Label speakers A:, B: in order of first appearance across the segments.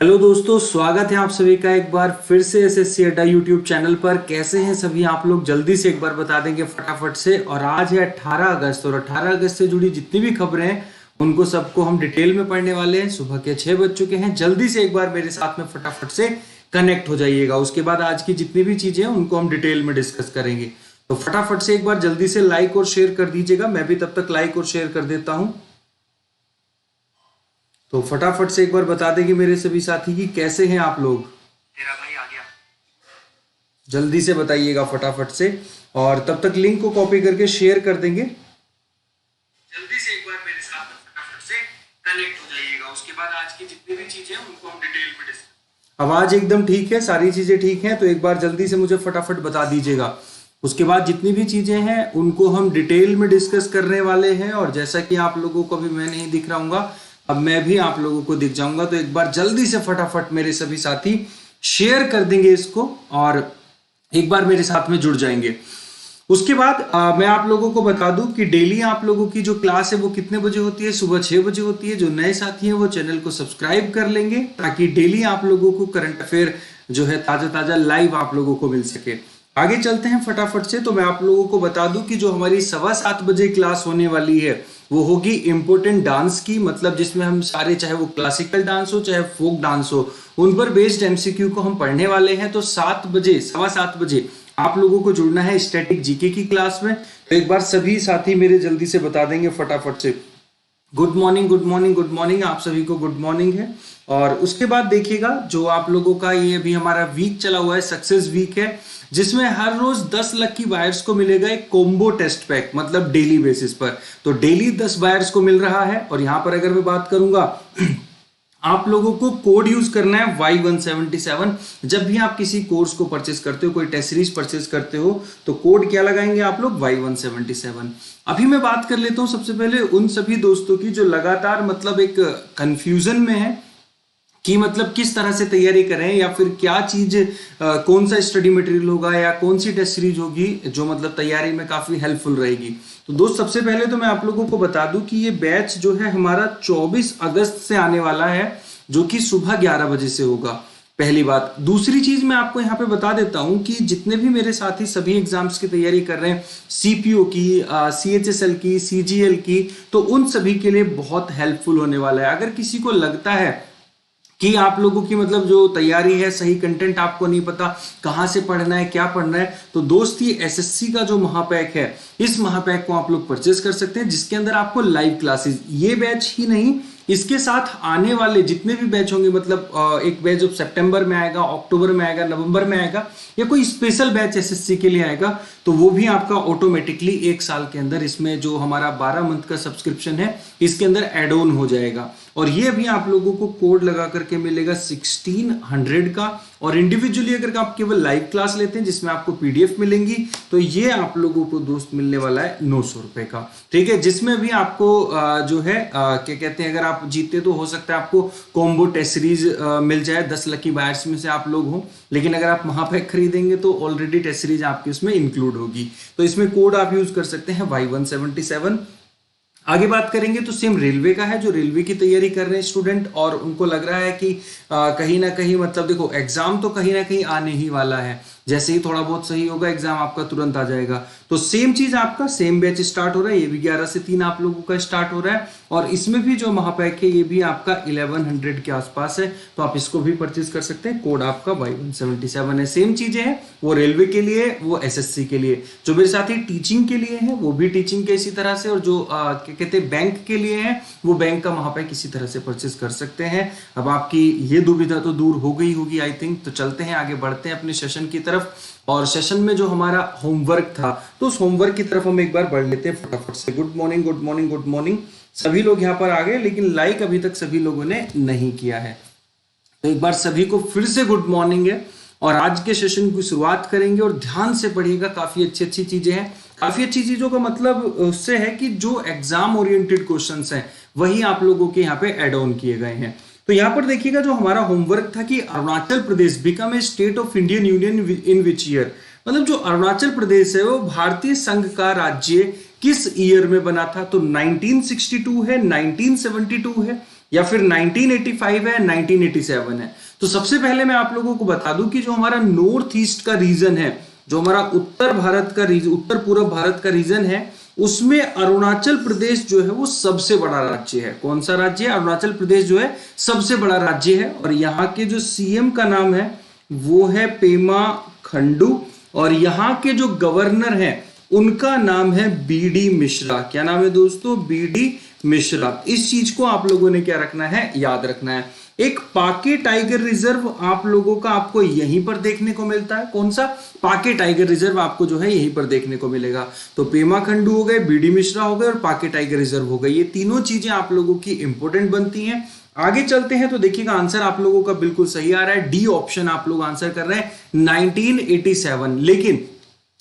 A: Hello दोस्तों, स्वागत है आप सभी का एक बार फिर से एसएससी अड्डा यूट्यूब चैनल पर। कैसे हैं सभी आप लोग? जल्दी से एक बार बता देंगे फटाफट से। और आज है 18 अगस्त और 18 अगस्त से जुड़ी जितनी भी खबरें हैं उनको सबको हम डिटेल में पढ़ने वाले हैं। सुबह के 6 बज चुके हैं। जल्दी से एक बार मेरे साथ में फटाफट से कनेक्ट हो जाइएगा। उसके बाद आज की जितनी भी चीजें हैं उनको हम डिटेल में डिस्कस करेंगे। तो फटाफट से एक बार जल्दी से लाइक और शेयर कर दीजिएगा। मैं भी तब तक लाइक और शेयर कर देता हूं। तो फटाफट से एक बार बता देंगे मेरे सभी साथी कि कैसे हैं आप लोग।
B: तेरा भाई आ गया।
A: जल्दी से बताइएगा फटाफट से। और तब तक लिंक को कॉपी करके शेयर कर देंगे।
B: जल्दी से एक बार मेरे साथ में फटाफट से कनेक्ट हो जाइएगा। उसके बाद आज की जितनी भी चीजें हैं उनको हम डिटेल में डिस्कस।
A: आवाज एकदम ठीक है, सारी चीजें ठीक हैं, तो एक बार जल्दी से मुझे फटाफट बता दीजिएगा। उसके बाद जितनी भी चीजें हैं उनको हम डिटेल में डिस्कस करने वाले हैं। और जैसा कि आप लोगों को अभी मैं नहीं दिख रहा हूँ, अब मैं भी आप लोगों को दिख जाऊंगा। तो एक बार जल्दी से फटाफट मेरे सभी साथी शेयर कर देंगे इसको और एक बार मेरे साथ में जुड़ जाएंगे। उसके बाद मैं आप लोगों को बता दूं कि डेली आप लोगों की जो क्लास है वो कितने बजे होती है। सुबह 6 बजे होती है। जो नए साथी हैं वो चैनल को सब्सक्राइब कर लेंगे ताकि डेली आप लोगों को करंट अफेयर जो है ताजा ताजा लाइव आप लोगों को मिल सके। आगे चलते हैं फटाफट से। तो मैं आप लोगों को बता दूं कि जो हमारी 7:15 बजे क्लास होने वाली है वो होगी इंपोर्टेंट डांस की, मतलब जिसमें हम सारे, चाहे वो क्लासिकल डांस हो चाहे फोक डांस हो, उन पर बेस्ड एमसीक्यू को हम पढ़ने वाले हैं। तो 7 बजे, 7:15 बजे आप लोगों को जुड़ना है स्टैटिक जीके की क्लास में। तो एक बार सभी साथी मेरे जल्दी से बता देंगे फटाफट से। Good morning, good morning, good morning, आप सभी को गुड मॉर्निंग है। और उसके बाद देखिएगा जो आप लोगों का ये भी हमारा वीक चला हुआ है, सक्सेस वीक है, जिसमें हर रोज 10 लकी बायर्स को मिलेगा एक कॉम्बो टेस्ट पैक, मतलब डेली बेसिस पर। तो डेली 10 बायर्स को मिल रहा है। और यहां पर अगर मैं बात करूंगा आप लोगों को कोड यूज करना है Y177। जब भी आप किसी कोर्स को परचेस करते हो, कोई टेस्ट सीरीज परचेस करते हो, तो कोड क्या लगाएंगे आप लोग? Y177। अभी मैं बात कर लेता हूं सबसे पहले उन सभी दोस्तों की जो लगातार मतलब एक कंफ्यूजन में है कि मतलब किस तरह से तैयारी करें या फिर क्या चीज, कौन सा स्टडी मटेरियल होगा या कौन सी टेस्ट सीरीज होगी जो मतलब तैयारी में काफी हेल्पफुल रहेगी। तो दोस्त सबसे पहले तो मैं आप लोगों को बता दूं कि ये बैच जो है हमारा 24 अगस्त से आने वाला है, जो कि सुबह 11 बजे से होगा। पहली बात। दूसरी चीज मैं आपको यहाँ पे बता देता हूं कि जितने भी मेरे साथी सभी एग्जाम्स की तैयारी कर रहे हैं, सीपीओ की, सीएचएसएल की, सीजीएल की, तो उन सभी के लिए बहुत हेल्पफुल होने वाला है। अगर किसी को लगता है कि आप लोगों की मतलब जो तैयारी है, सही कंटेंट आपको नहीं पता, कहां से पढ़ना है, क्या पढ़ना है, तो दोस्त ये एसएससी का जो महापैक है, इस महापैक को आप लोग परचेस कर सकते हैं, जिसके अंदर आपको लाइव क्लासेस, ये बैच ही नहीं, इसके साथ आने वाले जितने भी बैच होंगे, मतलब एक बैच जो सितंबर में आएगा, अक्टूबर में आएगा, नवंबर में आएगा, या कोई स्पेशल बैच एसएससी के लिए आएगा, तो वो भी आपका ऑटोमेटिकली 1 साल के अंदर इसमें जो हमारा 12 मंथ का सब्सक्रिप्शन है इसके अंदर एड ऑन हो जाएगा। और ये भी आप लोगों को कोड लगा करके मिलेगा 1600 का। और इंडिविजुअली अगर आप केवल लाइव क्लास लेते हैं जिसमें आपको पीडीएफ मिलेंगी, तो ये आप लोगों को दोस्त मिलने वाला है 900 रुपए का। ठीक है, जिसमें भी आपको जो है क्या कहते हैं, अगर आप जीते तो हो सकता है आपको कॉम्बो टेस्ट सीरीज मिल जाए, 10 लकी बायर्स में से आप लोग हो। लेकिन अगर आप महापैक खरीदेंगे तो ऑलरेडी टेस्ट सीरीज आपकी उसमें इंक्लूड होगी। तो इसमें कोड आप यूज कर सकते हैं Y177। आगे बात करेंगे तो सेम रेलवे का है, जो रेलवे की तैयारी कर रहे हैं स्टूडेंट और उनको लग रहा है कि कहीं ना कहीं मतलब देखो एग्जाम तो कहीं ना कहीं आने ही वाला है, जैसे ही थोड़ा बहुत सही होगा एग्जाम आपका तुरंत आ जाएगा। तो सेम चीज आपका सेम बैच स्टार्ट हो रहा है, ये भी 11 से 3 आप लोगों का स्टार्ट हो रहा है। और इसमें भी जो महापैक है ये भी आपका 1100 के आसपास है, तो आप इसको भी परचेज कर सकते हैं। कोड आपका Y177 है। सेम चीजें हैं, वो रेलवे के लिए, वो एसएससी के लिए। जो मेरे साथी टीचिंग के लिए है वो भी टीचिंग के इसी तरह से, और जो क्या कहते हैं बैंक के लिए है वो बैंक का महापैक इसी तरह से परचेज कर सकते हैं। अब आपकी ये दुविधा तो दूर हो गई होगी आई थिंक। तो चलते हैं आगे, बढ़ते हैं अपने सेशन की तरफ। और सेशन में जो हमारा होमवर्क था, तो उस होमवर्क की तरफ हम एक बार बढ़ लेते हैं फटाफट से। Good morning, good morning, good morning. सभी लोग यहाँ पर आ गए, लेकिन लाइक अभी तक सभी लोगों ने नहीं किया है। तो एक बार सभी को फिर से गुड मॉर्निंग है। और आज के सेशन की शुरुआत करेंगे और ध्यान से पढ़िएगा, काफी अच्छी अच्छी चीजें हैं। काफी अच्छी चीजों का मतलब उससे है कि जो एग्जाम ओरिएंटेड क्वेश्चंस हैं वही आप लोगों के यहाँ पे एड ऑन किए गए हैं। तो यहाँ पर देखिएगा जो हमारा होमवर्क था कि Arunachal Pradesh become a state of Indian union in which year, मतलब जो अरुणाचल प्रदेश है वो भारतीय संघ का राज्य किस ईयर में बना था। तो 1962 है, 1972 है, या फिर 1985 है, 1987 है। तो सबसे पहले मैं आप लोगों को बता दूं कि जो हमारा नॉर्थ ईस्ट का रीजन है, जो हमारा उत्तर पूर्व भारत का रीजन है, उसमें अरुणाचल प्रदेश जो है वो सबसे बड़ा राज्य है। कौन सा राज्य है? अरुणाचल प्रदेश जो है सबसे बड़ा राज्य है। और यहाँ के जो सीएम का नाम है वो है पेमा खंडू, और यहाँ के जो गवर्नर हैं उनका नाम है बीडी मिश्रा। क्या नाम है दोस्तों? बीडी मिश्रा। इस चीज को आप लोगों ने क्या रखना है? याद रखना है। एक पाके टाइगर रिजर्व आप लोगों का आपको यहीं पर देखने को मिलता है। कौन सा? पाके टाइगर रिजर्व आपको जो है यहीं पर देखने को मिलेगा। तो पेमा खंडू हो गए, बीडी मिश्रा हो गए और पाके टाइगर रिजर्व हो गए। ये तीनों चीजें आप लोगों की इंपॉर्टेंट बनती हैं। आगे चलते हैं तो देखिएगा आंसर आप लोगों का बिल्कुल सही आ रहा है। डी ऑप्शन आप लोग आंसर कर रहे हैं 1987। लेकिन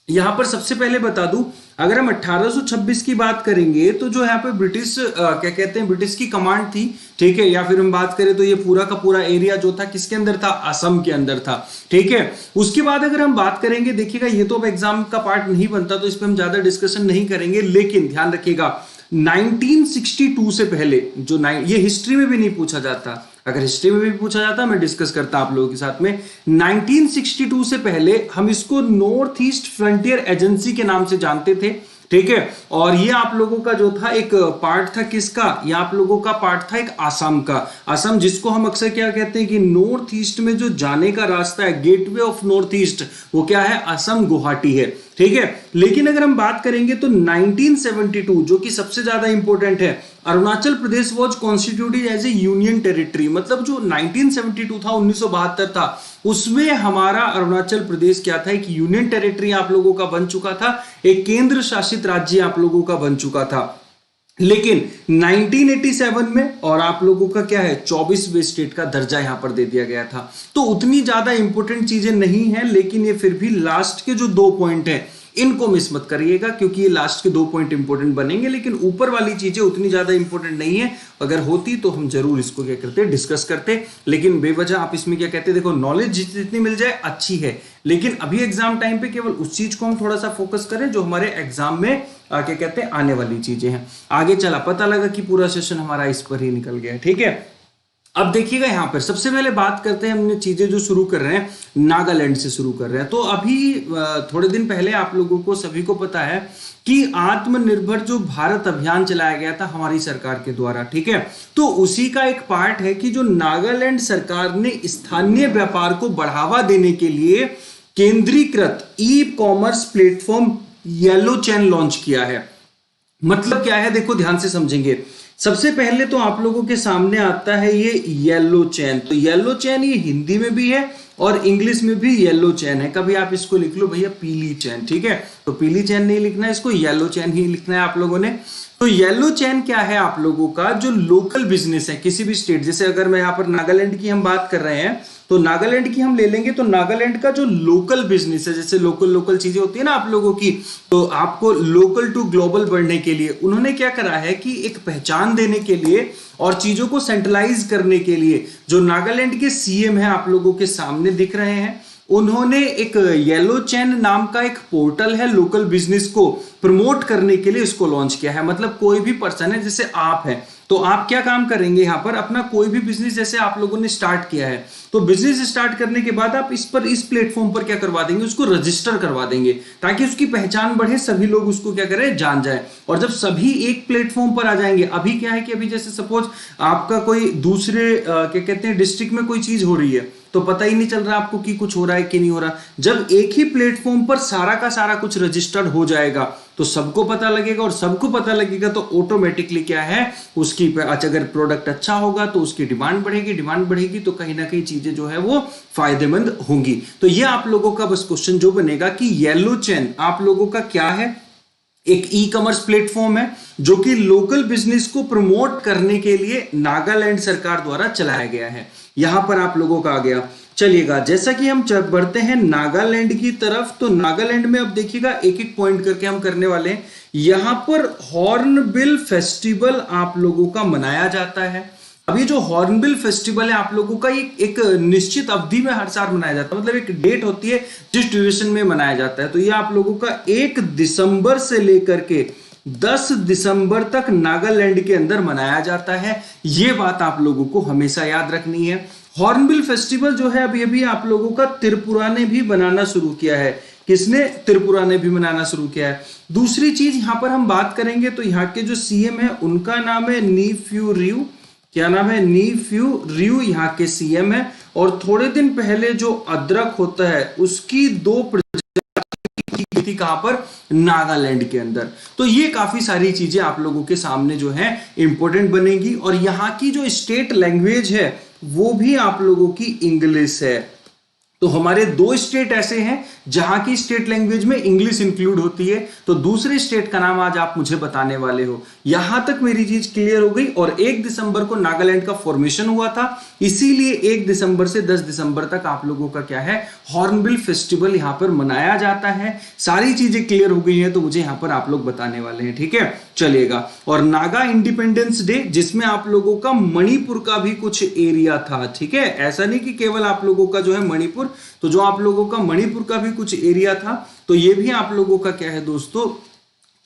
A: यहां पर सबसे पहले बता दूं, अगर हम 1826 की बात करेंगे तो जो यहाँ पे ब्रिटिश क्या कहते हैं, ब्रिटिश की कमांड थी, ठीक है, या फिर हम बात करें तो ये पूरा का पूरा एरिया जो था किसके अंदर था? असम के अंदर था, ठीक है। उसके बाद अगर हम बात करेंगे, देखिएगा ये तो अब एग्जाम का पार्ट नहीं बनता तो इस पर हम ज्यादा डिस्कशन नहीं करेंगे, लेकिन ध्यान रखिएगा 1962 से पहले जो ये हिस्ट्री में भी नहीं पूछा जाता, अगर हिस्ट्री में भी पूछा जाता मैं डिस्कस करता आप लोगों के साथ में। 1962 से पहले हम इसको नॉर्थ ईस्ट फ्रंटियर एजेंसी के नाम से जानते थे, ठीक है। और ये आप लोगों का जो था एक पार्ट था किसका? ये आप लोगों का पार्ट था एक आसाम का। असम जिसको हम अक्सर क्या कहते हैं कि नॉर्थ ईस्ट में जो जाने का रास्ता है, गेटवे ऑफ नॉर्थ ईस्ट, वो क्या है? असम गुवाहाटी है, ठीक है। लेकिन अगर हम बात करेंगे तो 1972 जो कि सबसे ज्यादा इंपॉर्टेंट है, Arunachal Pradesh was constituted as a union territory. मतलब जो 1972 था, 1972 था, उसमें हमारा अरुणाचल प्रदेश क्या था? एक यूनियन टेरिटरी आप लोगों का बन चुका था, एक केंद्र शासित राज्य आप लोगों का बन चुका था। लेकिन 1987 में और आप लोगों का क्या है? 24वें स्टेट का दर्जा यहां पर दे दिया गया था। तो उतनी ज्यादा इंपॉर्टेंट चीजें नहीं है, लेकिन ये फिर भी लास्ट के जो 2 पॉइंट है इनको मिस मत करिएगा, क्योंकि ये लास्ट के 2 पॉइंट इंपॉर्टेंट बनेंगे, लेकिन ऊपर वाली चीजें उतनी ज्यादा इंपॉर्टेंट नहीं है। अगर होती तो हम जरूर इसको क्या करते? डिस्कस करते। लेकिन बेवजह आप इसमें क्या कहते? देखो नॉलेज जितनी मिल जाए अच्छी है, लेकिन अभी एग्जाम टाइम पे केवल उस चीज को हम थोड़ा सा फोकस करें जो हमारे एग्जाम में क्या कहते हैं आने वाली चीजें हैं। आगे चला, पता लगा कि पूरा सेशन हमारा इस पर ही निकल गया, ठीक है। अब देखिएगा यहां पर सबसे पहले बात करते हैं, हमने चीजें जो शुरू कर रहे हैं नागालैंड से शुरू कर रहे हैं। तो अभी थोड़े दिन पहले आप लोगों को सभी को पता है कि आत्मनिर्भर जो भारत अभियान चलाया गया था हमारी सरकार के द्वारा, ठीक है। तो उसी का एक पार्ट है कि जो नागालैंड सरकार ने स्थानीय व्यापार को बढ़ावा देने के लिए केंद्रीकृत ई कॉमर्स प्लेटफॉर्म येलो चैन लॉन्च किया है। मतलब क्या है? देखो ध्यान से समझेंगे। सबसे पहले तो आप लोगों के सामने आता है ये येलो चैन। तो येलो चैन ये हिंदी में भी है और इंग्लिश में भी येलो चैन है। कभी आप इसको लिख लो भैया पीली चैन, ठीक है। तो पीली चैन नहीं लिखना है, इसको येलो चैन ही लिखना है आप लोगों ने। तो येलो चैन क्या है? आप लोगों का जो लोकल बिजनेस है किसी भी स्टेट, जैसे अगर मैं यहां पर नागालैंड की हम बात कर रहे हैं तो नागालैंड की हम ले लेंगे, तो नागालैंड का जो लोकल बिजनेस है, जैसे लोकल चीजें होती है ना आप लोगों की, तो आपको लोकल टू ग्लोबल बढ़ने के लिए उन्होंने क्या करा है कि एक पहचान देने के लिए और चीजों को सेंट्रलाइज करने के लिए जो नागालैंड के सीएम है आप लोगों के सामने दिख रहे हैं, उन्होंने एक येलो चैन नाम का एक पोर्टल है लोकल बिजनेस को प्रमोट करने के लिए इसको लॉन्च किया है। मतलब कोई भी पर्सन है, जैसे आप हैं, तो आप क्या काम करेंगे यहां पर? अपना कोई भी बिजनेस जैसे आप लोगों ने स्टार्ट किया है, तो बिजनेस स्टार्ट करने के बाद आप इस प्लेटफॉर्म पर क्या करवा देंगे? उसको रजिस्टर करवा देंगे, ताकि उसकी पहचान बढ़े, सभी लोग उसको क्या करें? जान जाए। और जब सभी एक प्लेटफॉर्म पर आ जाएंगे, अभी क्या है कि अभी जैसे सपोज आपका कोई दूसरे क्या कहते हैं डिस्ट्रिक्ट में कोई चीज हो रही है, तो पता ही नहीं चल रहा आपको कि कुछ हो रहा है कि नहीं हो रहा। जब एक ही प्लेटफॉर्म पर सारा का सारा कुछ रजिस्टर्ड हो जाएगा तो सबको पता लगेगा, और सबको पता लगेगा तो ऑटोमेटिकली क्या है उसकी, अगर प्रोडक्ट अच्छा होगा तो उसकी डिमांड बढ़ेगी तो कहीं ना कहीं चीजें जो है वो फायदेमंद होंगी। तो ये आप लोगों का बस क्वेश्चन जो बनेगा कि येलो चैन आप लोगों का क्या है? एक ई कॉमर्स प्लेटफॉर्म है जो कि लोकल बिजनेस को प्रमोट करने के लिए नागालैंड सरकार द्वारा चलाया गया है। यहां पर आप लोगों का आ गया। चलिएगा, जैसा कि हम बढ़ते हैं नागालैंड की तरफ, तो नागालैंड में अब देखिएगा एक एक पॉइंट करके हम करने वाले हैं। यहां पर हॉर्नबिल फेस्टिवल आप लोगों का मनाया जाता है। अब ये जो हॉर्नबिल फेस्टिवल है आप लोगों का एक निश्चित अवधि में हर साल मनाया जाता है, मतलब एक डेट होती है जिस ड्यूरेशन में मनाया जाता है। तो ये आप लोगों का 1 दिसंबर से लेकर के 10 दिसंबर तक नागालैंड के अंदर मनाया जाता है। ये बात आप लोगों को हमेशा याद रखनी है। हॉर्नबिल फेस्टिवल जो है अभी अभी आप लोगों का त्रिपुरा ने भी बनाना शुरू किया है। किसने? त्रिपुरा ने भी मनाना शुरू किया है। दूसरी चीज यहां पर हम बात करेंगे तो यहाँ के जो सीएम है उनका नाम है नीफ्यू रियू। क्या नाम है? नीफ्यू रियू यहाँ के सीएम है। और थोड़े दिन पहले जो अदरक होता है उसकी 2 प्रजाति थी कहां पर? नागालैंड के अंदर। तो ये काफी सारी चीजें आप लोगों के सामने जो है इंपॉर्टेंट बनेगी। और यहाँ की जो स्टेट लैंग्वेज है वो भी आप लोगों की इंग्लिश है। तो हमारे 2 स्टेट ऐसे हैं जहां की स्टेट लैंग्वेज में इंग्लिश इंक्लूड होती है। तो दूसरे स्टेट का नाम आज आप मुझे बताने वाले हो। यहां तक मेरी चीज क्लियर हो गई। और 1 दिसंबर को नागालैंड का फॉर्मेशन हुआ था, इसीलिए 1 दिसंबर से 10 दिसंबर तक आप लोगों का क्या है? हॉर्नबिल फेस्टिवल यहां पर मनाया जाता है। सारी चीजें क्लियर हो गई हैं तो मुझे यहां पर आप लोग बताने वाले हैं, ठीक है? चलिएगा। और नागा इंडिपेंडेंस डे जिसमें आप लोगों का मणिपुर का भी कुछ एरिया था, ठीक है? ऐसा नहीं कि केवल आप लोगों का जो है मणिपुर, तो जो आप लोगों का मणिपुर का भी कुछ एरिया था, तो ये भी आप लोगों का क्या है दोस्तों?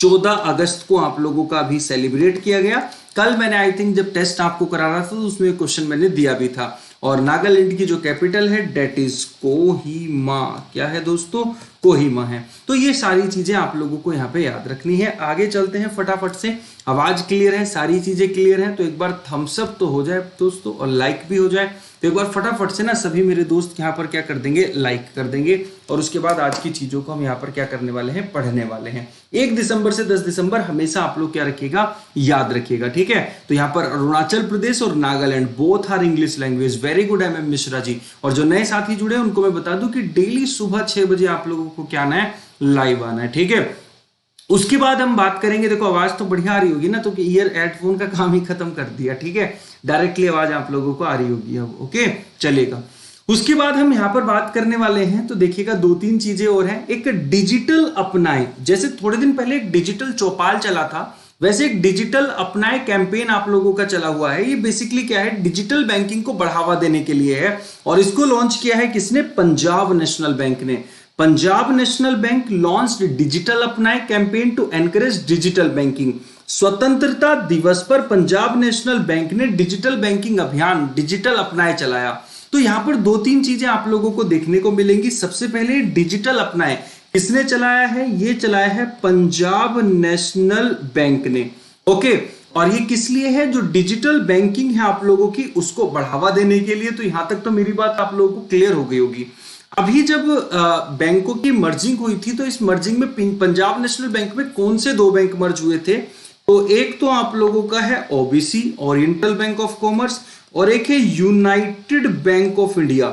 A: 14 अगस्त को आप लोगों का भी सेलिब्रेट किया गया। कल मैंने आई थिंक जब टेस्ट आपको करा रहा था तो उसमें क्वेश्चन मैंने दिया भी था। और नागालैंड की जो कैपिटल है डेट इज कोहिमा। क्या है दोस्तों? कोहिमा है। तो ये सारी चीजें आप लोगों को यहाँ पे याद रखनी है। आगे चलते हैं फटाफट से। आवाज क्लियर है, सारी चीजें क्लियर हैं, तो एक बार थम्स अप तो हो जाए दोस्तों और लाइक भी हो जाए। तो एक बार फटाफट से ना सभी मेरे दोस्त यहाँ पर क्या कर देंगे? लाइक कर देंगे। और उसके बाद आज की चीजों को हम यहाँ पर क्या करने वाले हैं? पढ़ने वाले हैं। 1 दिसंबर से 10 दिसंबर हमेशा आप लोग क्या रखिएगा? याद रखिएगा, ठीक है? तो यहाँ पर अरुणाचल प्रदेश और Nagaland both are English language. Very good MM Mishra ji. और जो नए साथी जुड़े हैं उनको मैं बता दूं कि डेली सुबह 6 बजे आप लोगों को क्या आना है? लाइव आना है, ठीक है? उसके बाद हम बात करेंगे, देखो आवाज तो बढ़िया आ रही होगी ना, तो ईयर हेडफोन का काम ही खत्म कर दिया, ठीक है? डायरेक्टली आवाज आप लोगों को आ रही होगी अब, ओके? चलेगा। उसके बाद हम यहां पर बात करने वाले हैं, तो देखिएगा 2-3 चीजें और हैं। एक डिजिटल अपनाए, जैसे थोड़े दिन पहले एक डिजिटल चौपाल चला था, वैसे एक डिजिटल अपनाए कैंपेन आप लोगों का चला हुआ है। ये बेसिकली क्या है? डिजिटल बैंकिंग को बढ़ावा देने के लिए है। और इसको लॉन्च किया है किसने? पंजाब नेशनल बैंक ने। Punjab national bank launched digital Apnaye campaign to encourage digital banking. स्वतंत्रता दिवस पर पंजाब नेशनल बैंक ने डिजिटल बैंकिंग अभियान डिजिटल अपनाए चलाया। तो यहां पर 2-3 चीजें आप लोगों को देखने को मिलेंगी। सबसे पहले डिजिटल अपनाए किसने चलाया है? ये चलाया है पंजाब नेशनल बैंक ने, ओके? और ये किस लिए है? जो डिजिटल बैंकिंग है आप लोगों की उसको बढ़ावा देने के लिए। तो यहां तक तो मेरी बात आप लोगों को क्लियर हो गई होगी। अभी जब बैंकों की मर्जिंग हुई थी तो इस मर्जिंग में पंजाब नेशनल बैंक में कौन से 2 बैंक मर्ज हुए थे? तो एक तो आप लोगों का है OBC oriental bank of commerce, और एक है यूनाइटेड बैंक ऑफ इंडिया।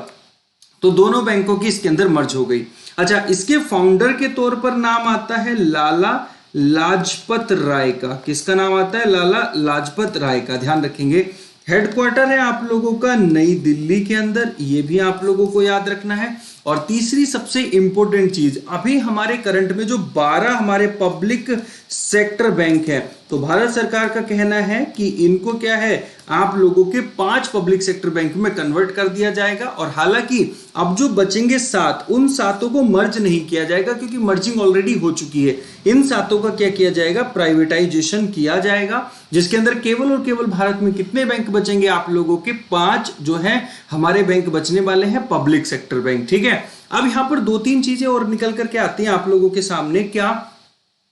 A: तो दोनों बैंकों की इसके अंदर मर्ज हो गई। अच्छा, इसके फाउंडर के तौर पर नाम आता है लाला लाजपत राय का। किसका नाम आता है? लाला लाजपत राय का। ध्यान रखेंगे। हेडक्वार्टर है आप लोगों का नई दिल्ली के अंदर, ये भी आप लोगों को याद रखना है। और तीसरी सबसे इंपॉर्टेंट चीज, अभी हमारे करंट में जो 12 हमारे पब्लिक सेक्टर बैंक है, तो भारत सरकार का कहना है कि इनको क्या है? आप लोगों के 5 पब्लिक सेक्टर बैंक में कन्वर्ट कर दिया जाएगा। और हालांकि अब जो बचेंगे 7, उन 7 को मर्ज नहीं किया जाएगा क्योंकि मर्जिंग ऑलरेडी हो चुकी है। इन 7 का क्या किया जाएगा? प्राइवेटाइजेशन किया जाएगा, जिसके अंदर केवल और केवल भारत में कितने बैंक बचेंगे? आप लोगों के 5 जो है हमारे बैंक बचने वाले हैं पब्लिक सेक्टर बैंक, ठीक है? अब यहां पर 2-3 चीजें और निकल करके आती हैं आप लोगों के सामने। क्या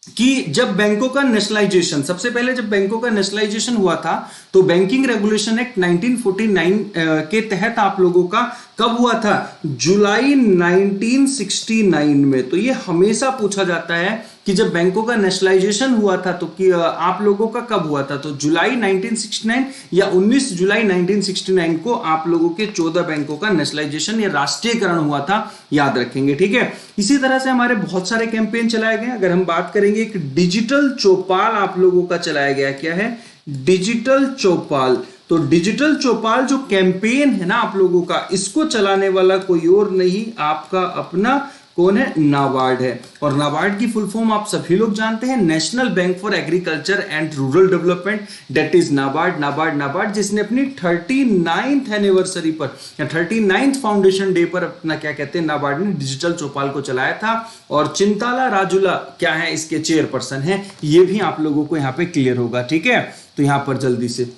A: कि जब बैंकों का नेशनलाइजेशन, सबसे पहले जब बैंकों का नेशनलाइजेशन हुआ था तो बैंकिंग रेगुलेशन एक्ट 1949 के तहत आप लोगों का कब हुआ था? जुलाई 1969 में। तो ये हमेशा पूछा जाता है कि जब बैंकों का नेशनलाइजेशन हुआ था तो कि आप लोगों का कब हुआ था? तो जुलाई 1969 या 19 जुलाई 1969 को आप लोगों के 14 बैंकों का नेशनलाइजेशन या राष्ट्रीयकरण हुआ था, याद रखेंगे, ठीक है? इसी तरह से हमारे बहुत सारे कैंपेन चलाए गए। अगर हम बात करेंगे, एक डिजिटल चौपाल आप लोगों का चलाया गया। क्या है? डिजिटल चौपाल। तो डिजिटल चौपाल जो कैंपेन है ना आप लोगों का, इसको चलाने वाला कोई और नहीं, आपका अपना कौन है? नाबार्ड है। और नाबार्ड की फुल फॉर्म आप सभी लोग जानते हैं, national bank for agriculture and rural development, that is NABARD. NABARD जिसने अपनी 39th एनिवर्सरी पर या 39th फाउंडेशन डे पर अपना क्या कहते हैं, नाबार्ड ने डिजिटल चौपाल को चलाया था। और चिंताला राजुला क्या है, इसके चेयरपर्सन है। ये भी आप लोगों को यहाँ पे क्लियर होगा, ठीक है। तो यहाँ पर जल्दी से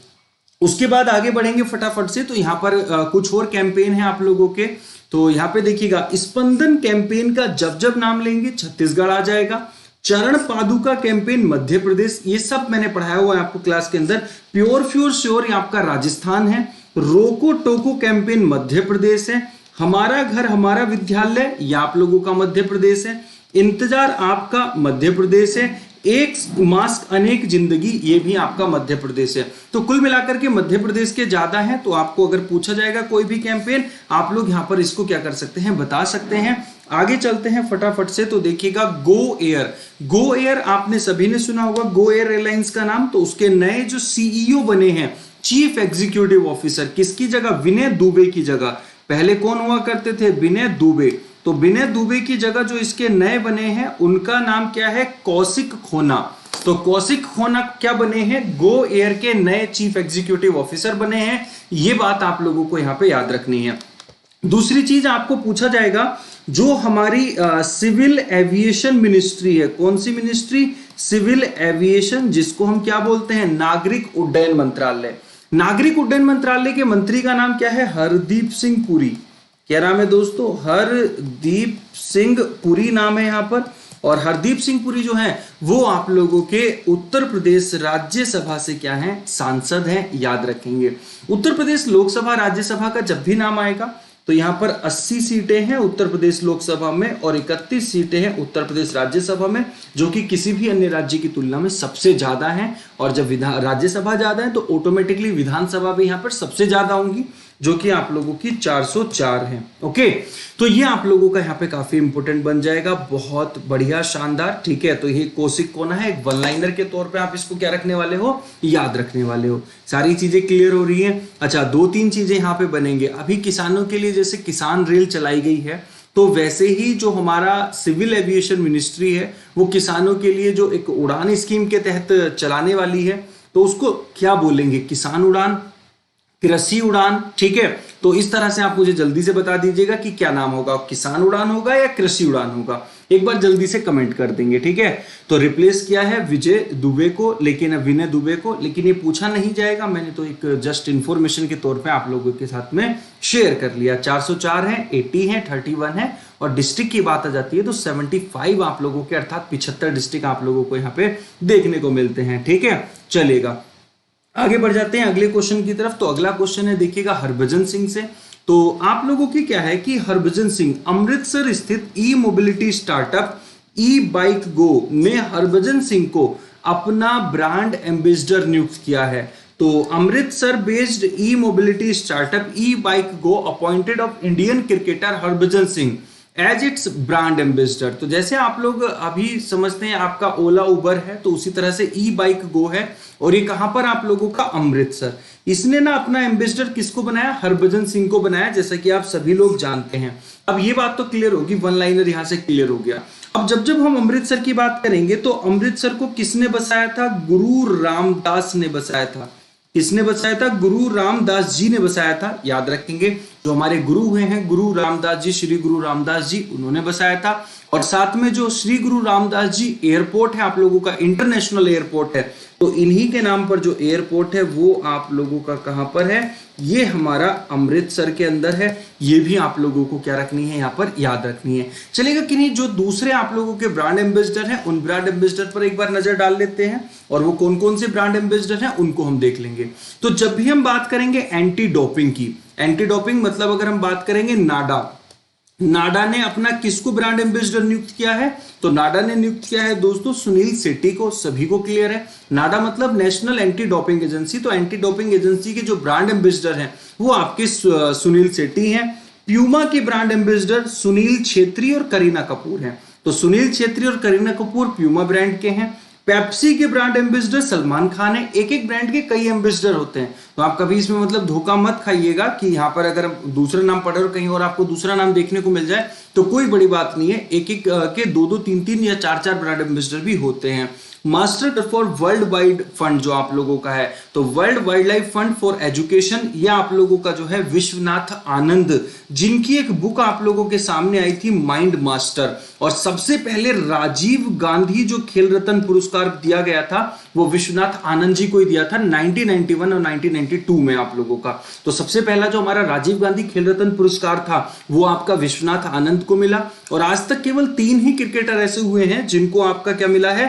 A: उसके बाद आगे बढ़ेंगे फटाफट से। तो यहाँ पर कुछ और कैंपेन है आप लोगों के। तो यहाँ पे देखिएगा, स्पंदन कैंपेन का जब जब नाम लेंगे छत्तीसगढ़ आ जाएगा। चरण पादुका कैंपेन मध्य प्रदेश, ये सब मैंने पढ़ाया हुआ है आपको क्लास के अंदर। प्योर फ्योर श्योर ये आपका राजस्थान है। रोको टोको कैंपेन मध्य प्रदेश है। हमारा घर हमारा विद्यालय ये आप लोगों का मध्य प्रदेश है। इंतजार आपका मध्य प्रदेश है। एक मास्क अनेक जिंदगी ये भी आपका मध्य प्रदेश है। तो कुल मिलाकर के मध्य प्रदेश के ज्यादा हैं। तो आपको अगर पूछा जाएगा कोई भी कैंपेन, आप लोग यहाँ पर इसको क्या कर सकते हैं, बता सकते हैं। आगे चलते हैं फटाफट से। तो देखिएगा, गो एयर आपने सभी ने सुना होगा, गो एयर एयरलाइंस का नाम। तो उसके नए जो सीईओ बने हैं, चीफ एग्जीक्यूटिव ऑफिसर, किसकी जगह? विनय दुबे की जगह। पहले कौन हुआ करते थे? विनय दुबे। तो विनय दुबे की जगह जो इसके नए बने हैं उनका नाम क्या है? कौशिक खोना। तो कौशिक खोना क्या बने हैं? गो एयर के नए चीफ एग्जीक्यूटिव ऑफिसर बने हैं। ये बात आप लोगों को यहाँ पे याद रखनी है। दूसरी चीज आपको पूछा जाएगा, जो हमारी सिविल एविएशन मिनिस्ट्री है, कौन सी मिनिस्ट्री? सिविल एविएशन, जिसको हम क्या बोलते हैं? नागरिक उड्डयन मंत्रालय। नागरिक उड्डयन मंत्रालय के मंत्री का नाम क्या है? हरदीप सिंह पुरी। क्या नाम है दोस्तों? हरदीप सिंह पुरी नाम है यहाँ पर। और हरदीप सिंह पुरी जो है वो आप लोगों के उत्तर प्रदेश राज्यसभा से क्या है? सांसद हैं, याद रखेंगे। उत्तर प्रदेश लोकसभा राज्यसभा का जब भी नाम आएगा तो यहाँ पर 80 सीटें हैं उत्तर प्रदेश लोकसभा में और 31 सीटें हैं उत्तर प्रदेश राज्यसभा में, जो कि किसी भी अन्य राज्य की तुलना में सबसे ज्यादा हैं। और जब राज्यसभा ज्यादा है तो ऑटोमेटिकली विधानसभा भी यहाँ पर सबसे ज्यादा होंगी, जो कि आप लोगों की 404 है। ओके, तो ये आप लोगों का यहाँ पे काफी इंपोर्टेंट बन जाएगा, बहुत बढ़िया, शानदार, ठीक है। तो ये कौशिक कोना है, एक वन लाइनर के तौर पे आप इसको क्या रखने वाले हो? याद रखने वाले हो। सारी चीजें क्लियर हो रही हैं। अच्छा, 2-3 चीजें यहाँ पे बनेंगे। अभी किसानों के लिए जैसे किसान रेल चलाई गई है, तो वैसे ही जो हमारा सिविल एविएशन मिनिस्ट्री है वो किसानों के लिए जो एक उड़ान स्कीम के तहत चलाने वाली है, तो उसको क्या बोलेंगे? किसान उड़ान, कृषि उड़ान, ठीक है। तो इस तरह से आप मुझे जल्दी से बता दीजिएगा कि क्या नाम होगा, किसान उड़ान होगा या कृषि उड़ान होगा। एक बार जल्दी से कमेंट कर देंगे, ठीक है। तो रिप्लेस किया है विजय दुबे को, लेकिन विनय दुबे को, लेकिन ये पूछा नहीं जाएगा, मैंने तो एक जस्ट इंफॉर्मेशन के तौर पे आप लोगों के साथ में शेयर कर लिया। 404 है, 80 है, 31 है। और डिस्ट्रिक्ट की बात आ जाती है तो 75 आप लोगों के, अर्थात 75 डिस्ट्रिक्ट आप लोगों को यहाँ पे देखने को मिलते हैं, ठीक है। चलेगा, आगे बढ़ जाते हैं अगले क्वेश्चन की तरफ। तो अगला क्वेश्चन है देखिएगा हरभजन सिंह से। तो आप लोगों की क्या है कि हरभजन सिंह, अमृतसर स्थित ई मोबिलिटी स्टार्टअप ई बाइक गो ने हरभजन सिंह को अपना ब्रांड एम्बेसडर नियुक्त किया है। तो Amritsar based e mobility startup e bike go appointed of Indian cricketer Harbhajan Singh as its brand ambassador. तो जैसे आप लोग अभी समझते हैं आपका ओला उबर है, तो उसी तरह से ई बाइक गो है, और ये कहां पर आप लोगों का? अमृतसर। इसने ना अपना एम्बेसडर किसको बनाया? हरभजन सिंह को बनाया, जैसा कि आप सभी लोग जानते हैं। अब ये बात तो क्लियर होगी, वन लाइनर यहां से क्लियर हो गया। अब जब हम अमृतसर की बात करेंगे तो अमृतसर को किसने बसाया था? गुरु रामदास ने बसाया था। किसने बसाया था? गुरु रामदास जी ने बसाया था, याद रखेंगे। जो हमारे गुरु हुए हैं गुरु रामदास जी, श्री गुरु रामदास जी, उन्होंने बसाया था। और साथ में जो श्री गुरु रामदास जी एयरपोर्ट है आप लोगों का, इंटरनेशनल एयरपोर्ट है, तो इन्हीं के नाम पर जो एयरपोर्ट है वो आप लोगों का कहां पर है? ये हमारा अमृतसर के अंदर है। ये भी आप लोगों को क्या रखनी है? यहाँ पर याद रखनी है। चलेगा कि नहीं? जो दूसरे आप लोगों के ब्रांड एम्बेसडर हैं उन ब्रांड एम्बेसडर पर एक बार नजर डाल लेते हैं, और वो कौन कौन से ब्रांड एम्बेसडर हैं उनको हम देख लेंगे। तो जब भी हम बात करेंगे एंटी डोपिंग की, एंटी डोपिंग मतलब अगर हम बात करेंगे नाडा ने अपना किसको ब्रांड एम्बेसडर नियुक्त किया है? तो नाडा ने नियुक्त किया है दोस्तों सुनील शेट्टी को, सभी को क्लियर है। नाडा मतलब नेशनल एंटी डोपिंग एजेंसी। तो एंटी डोपिंग एजेंसी के जो ब्रांड एम्बेसडर हैं वो आपके सुनील शेट्टी हैं। प्यूमा के ब्रांड एम्बेसडर सुनील छेत्री और करीना कपूर हैं। तो सुनील छेत्री और करीना कपूर प्यूमा ब्रांड के हैं। पेप्सी के ब्रांड एम्बेसडर सलमान खान है। एक एक ब्रांड के कई एम्बेसडर होते हैं, तो आप कभी इसमें मतलब धोखा मत खाइएगा कि यहाँ पर अगर दूसरा नाम पढ़े और कहीं और आपको दूसरा नाम देखने को मिल जाए तो कोई बड़ी बात नहीं है। एक एक के दो दो तीन तीन या चार चार ब्रांड एम्बेसडर भी होते हैं। Master for world wide fund जो आप लोगों का है, तो world wild life fund for education, यह आप लोगों का जो है विश्वनाथ आनंद, जिनकी एक बुक आप लोगों के सामने आई थी माइंड मास्टर। और सबसे पहले राजीव गांधी जो खेल रत्न पुरस्कार दिया गया था वो विश्वनाथ आनंद जी को ही दिया था 1991 और 1992 में आप लोगों का। तो सबसे पहला जो हमारा राजीव गांधी खेल रत्न पुरस्कार था वो आपका विश्वनाथ आनंद को मिला। और आज तक केवल 3 ही क्रिकेटर ऐसे हुए हैं जिनको आपका क्या मिला है,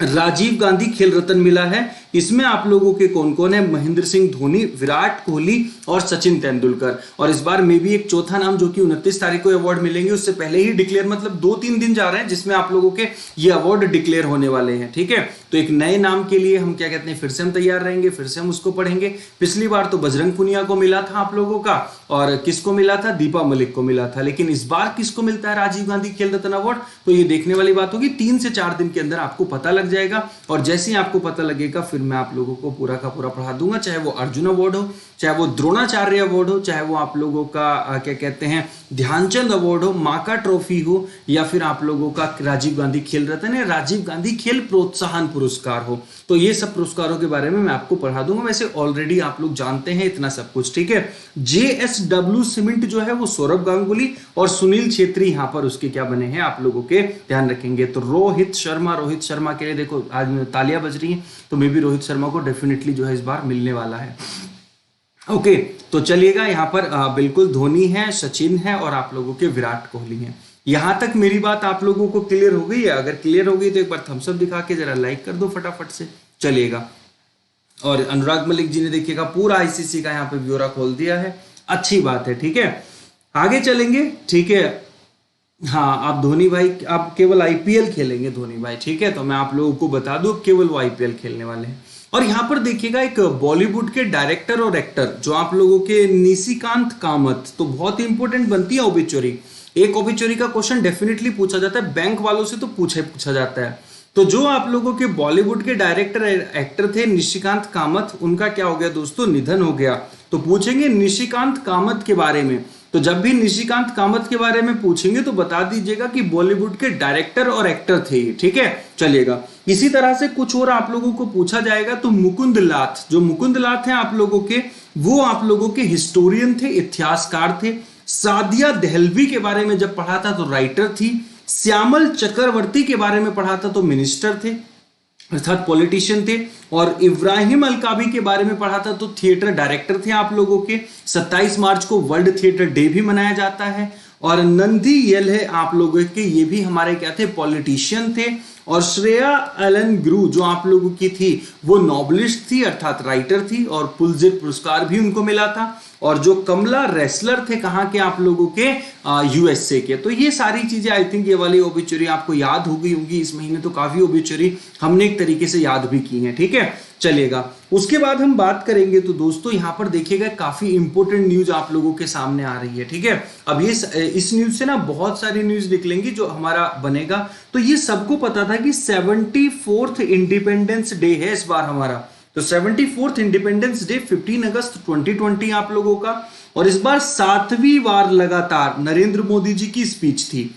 A: राजीव गांधी खेल रत्न मिला है। इसमें आप लोगों के कौन कौन है, महेंद्र सिंह धोनी, विराट कोहली और सचिन तेंदुलकर। और इस बार में भी एक चौथा नाम जो कि 29 तारीख को अवार्ड मिलेंगे, उससे पहले ही डिक्लेयर, मतलब 2-3 दिन जा रहे हैं जिसमें आप लोगों के ये अवार्ड डिक्लेयर होने वाले हैं। ठीक है, तो एक नए नाम के लिए हम क्या कहते हैं, फिर से हम तैयार रहेंगे, फिर से हम उसको पढ़ेंगे। पिछली बार तो बजरंग पुनिया को मिला था आप लोगों का, और किसको मिला था, दीपा मलिक को मिला था। लेकिन इस बार किसको मिलता है राजीव गांधी खेल रत्न अवार्ड, तो ये देखने वाली बात होगी। 3 से 4 दिन के अंदर आपको पता लग जाएगा, और जैसे ही आपको पता लगेगा फिर मैं आप लोगों को पूरा का पूरा पढ़ा दूंगा। चाहे वो अर्जुन अवार्ड हो, चाहे वो द्रोणाचार्य अवार्ड हो, चाहे वो आप लोगों का क्या कहते हैं ध्यानचंद अवार्ड हो, माका ट्रॉफी हो, या फिर आप लोगों का राजीव गांधी खेल रत्न या राजीव गांधी खेल प्रोत्साहन पुरस्कार हो, तो ये सब पुरस्कारों के बारे में मैं आपको पढ़ा दूंगा। वैसे ऑलरेडी आप लोग जानते हैं इतना सब कुछ। ठीक है, JSW सीमेंट जो है वो सौरभ गांगुली और सुनील छेत्री यहाँ पर उसके क्या बने हैं आप लोगों के ध्यान रखेंगे। तो रोहित शर्मा के लिए देखो आज तालियां बज रही हैं, तो मे भी रोहित शर्मा को डेफिनेटली जो है इस बार मिलने वाला है। ओके, तो चलिएगा, यहाँ पर बिल्कुल धोनी है, सचिन है और आप लोगों के विराट कोहली हैं। यहां तक मेरी बात आप लोगों को क्लियर हो गई है? अगर क्लियर हो गई तो एक बार थम्स अप दिखा के जरा लाइक कर दो फटाफट से। चलिएगा, और अनुराग मलिक जी ने देखिएगा पूरा आईसीसी का यहाँ पे ब्यौरा खोल दिया है, अच्छी बात है। ठीक है, आगे चलेंगे। ठीक है, हाँ, आप धोनी भाई आप केवल आईपीएल खेलेंगे धोनी भाई, ठीक है, तो मैं आप लोगों को बता दूं केवल वो आईपीएल खेलने वाले हैं। और यहाँ पर देखिएगा एक बॉलीवुड के डायरेक्टर और एक्टर जो आप लोगों के निशिकांत कामत, तो बहुत ही इंपॉर्टेंट बनती है ओबिचुरी। एक ओबिचुरी का क्वेश्चन डेफिनेटली पूछा जाता है, बैंक वालों से तो पूछा जाता है। तो जो आप लोगों के बॉलीवुड के डायरेक्टर एक्टर थे निशिकांत कामत, उनका क्या हो गया दोस्तों, निधन हो गया। तो पूछेंगे निशिकांत कामत के बारे में, तो जब भी निशिकांत कामत के बारे में पूछेंगे तो बता दीजिएगा कि बॉलीवुड के डायरेक्टर और एक्टर थे ये। ठीक है, चलिएगा। इसी तरह से कुछ और आप लोगों को पूछा जाएगा, तो मुकुंद लाथ, जो मुकुंद लाथ हैं आप लोगों के, वो आप लोगों के हिस्टोरियन थे, इतिहासकार थे। सादिया दहलवी के बारे में जब पढ़ा था तो राइटर थी। श्यामल चक्रवर्ती के बारे में पढ़ा था तो मिनिस्टर थे, अर्थात पॉलिटिशियन थे। और इब्राहिम अलकाबी के बारे में पढ़ा था तो थिएटर डायरेक्टर थे आप लोगों के। 27 मार्च को वर्ल्ड थिएटर डे भी मनाया जाता है। और नंदी यल है आप लोगों के, ये भी हमारे क्या थे, पॉलिटिशियन थे। और श्रेया एलन ग्रू जो आप लोगों की थी वो नॉवलिस्ट थी, अर्थात राइटर थी, और पुलित्जर पुरस्कार भी उनको मिला था। और जो कमला रेसलर थे कहाँ के आप लोगों के, यूएसए के। तो ये सारी चीजें आई थिंक ये वाली ओबिचुरी आपको याद हो गई होंगी। इस महीने तो काफी ओबिचुरी हमने एक तरीके से याद भी की है। ठीक है, चलेगा। उसके बाद हम बात करेंगे तो दोस्तों यहाँ पर देखिएगा काफी इंपॉर्टेंट न्यूज आप लोगों के सामने आ रही है। ठीक है, अब ये इस न्यूज से ना बहुत सारी न्यूज निकलेंगी जो हमारा बनेगा। तो ये सबको पता था कि 74th इंडिपेंडेंस डे है इस बार हमारा। तो 74th इंडिपेंडेंस डे 15 अगस्त 2020 आप लोगों का। और इस बार 7वीं बार लगातार नरेंद्र मोदी जी की स्पीच थी,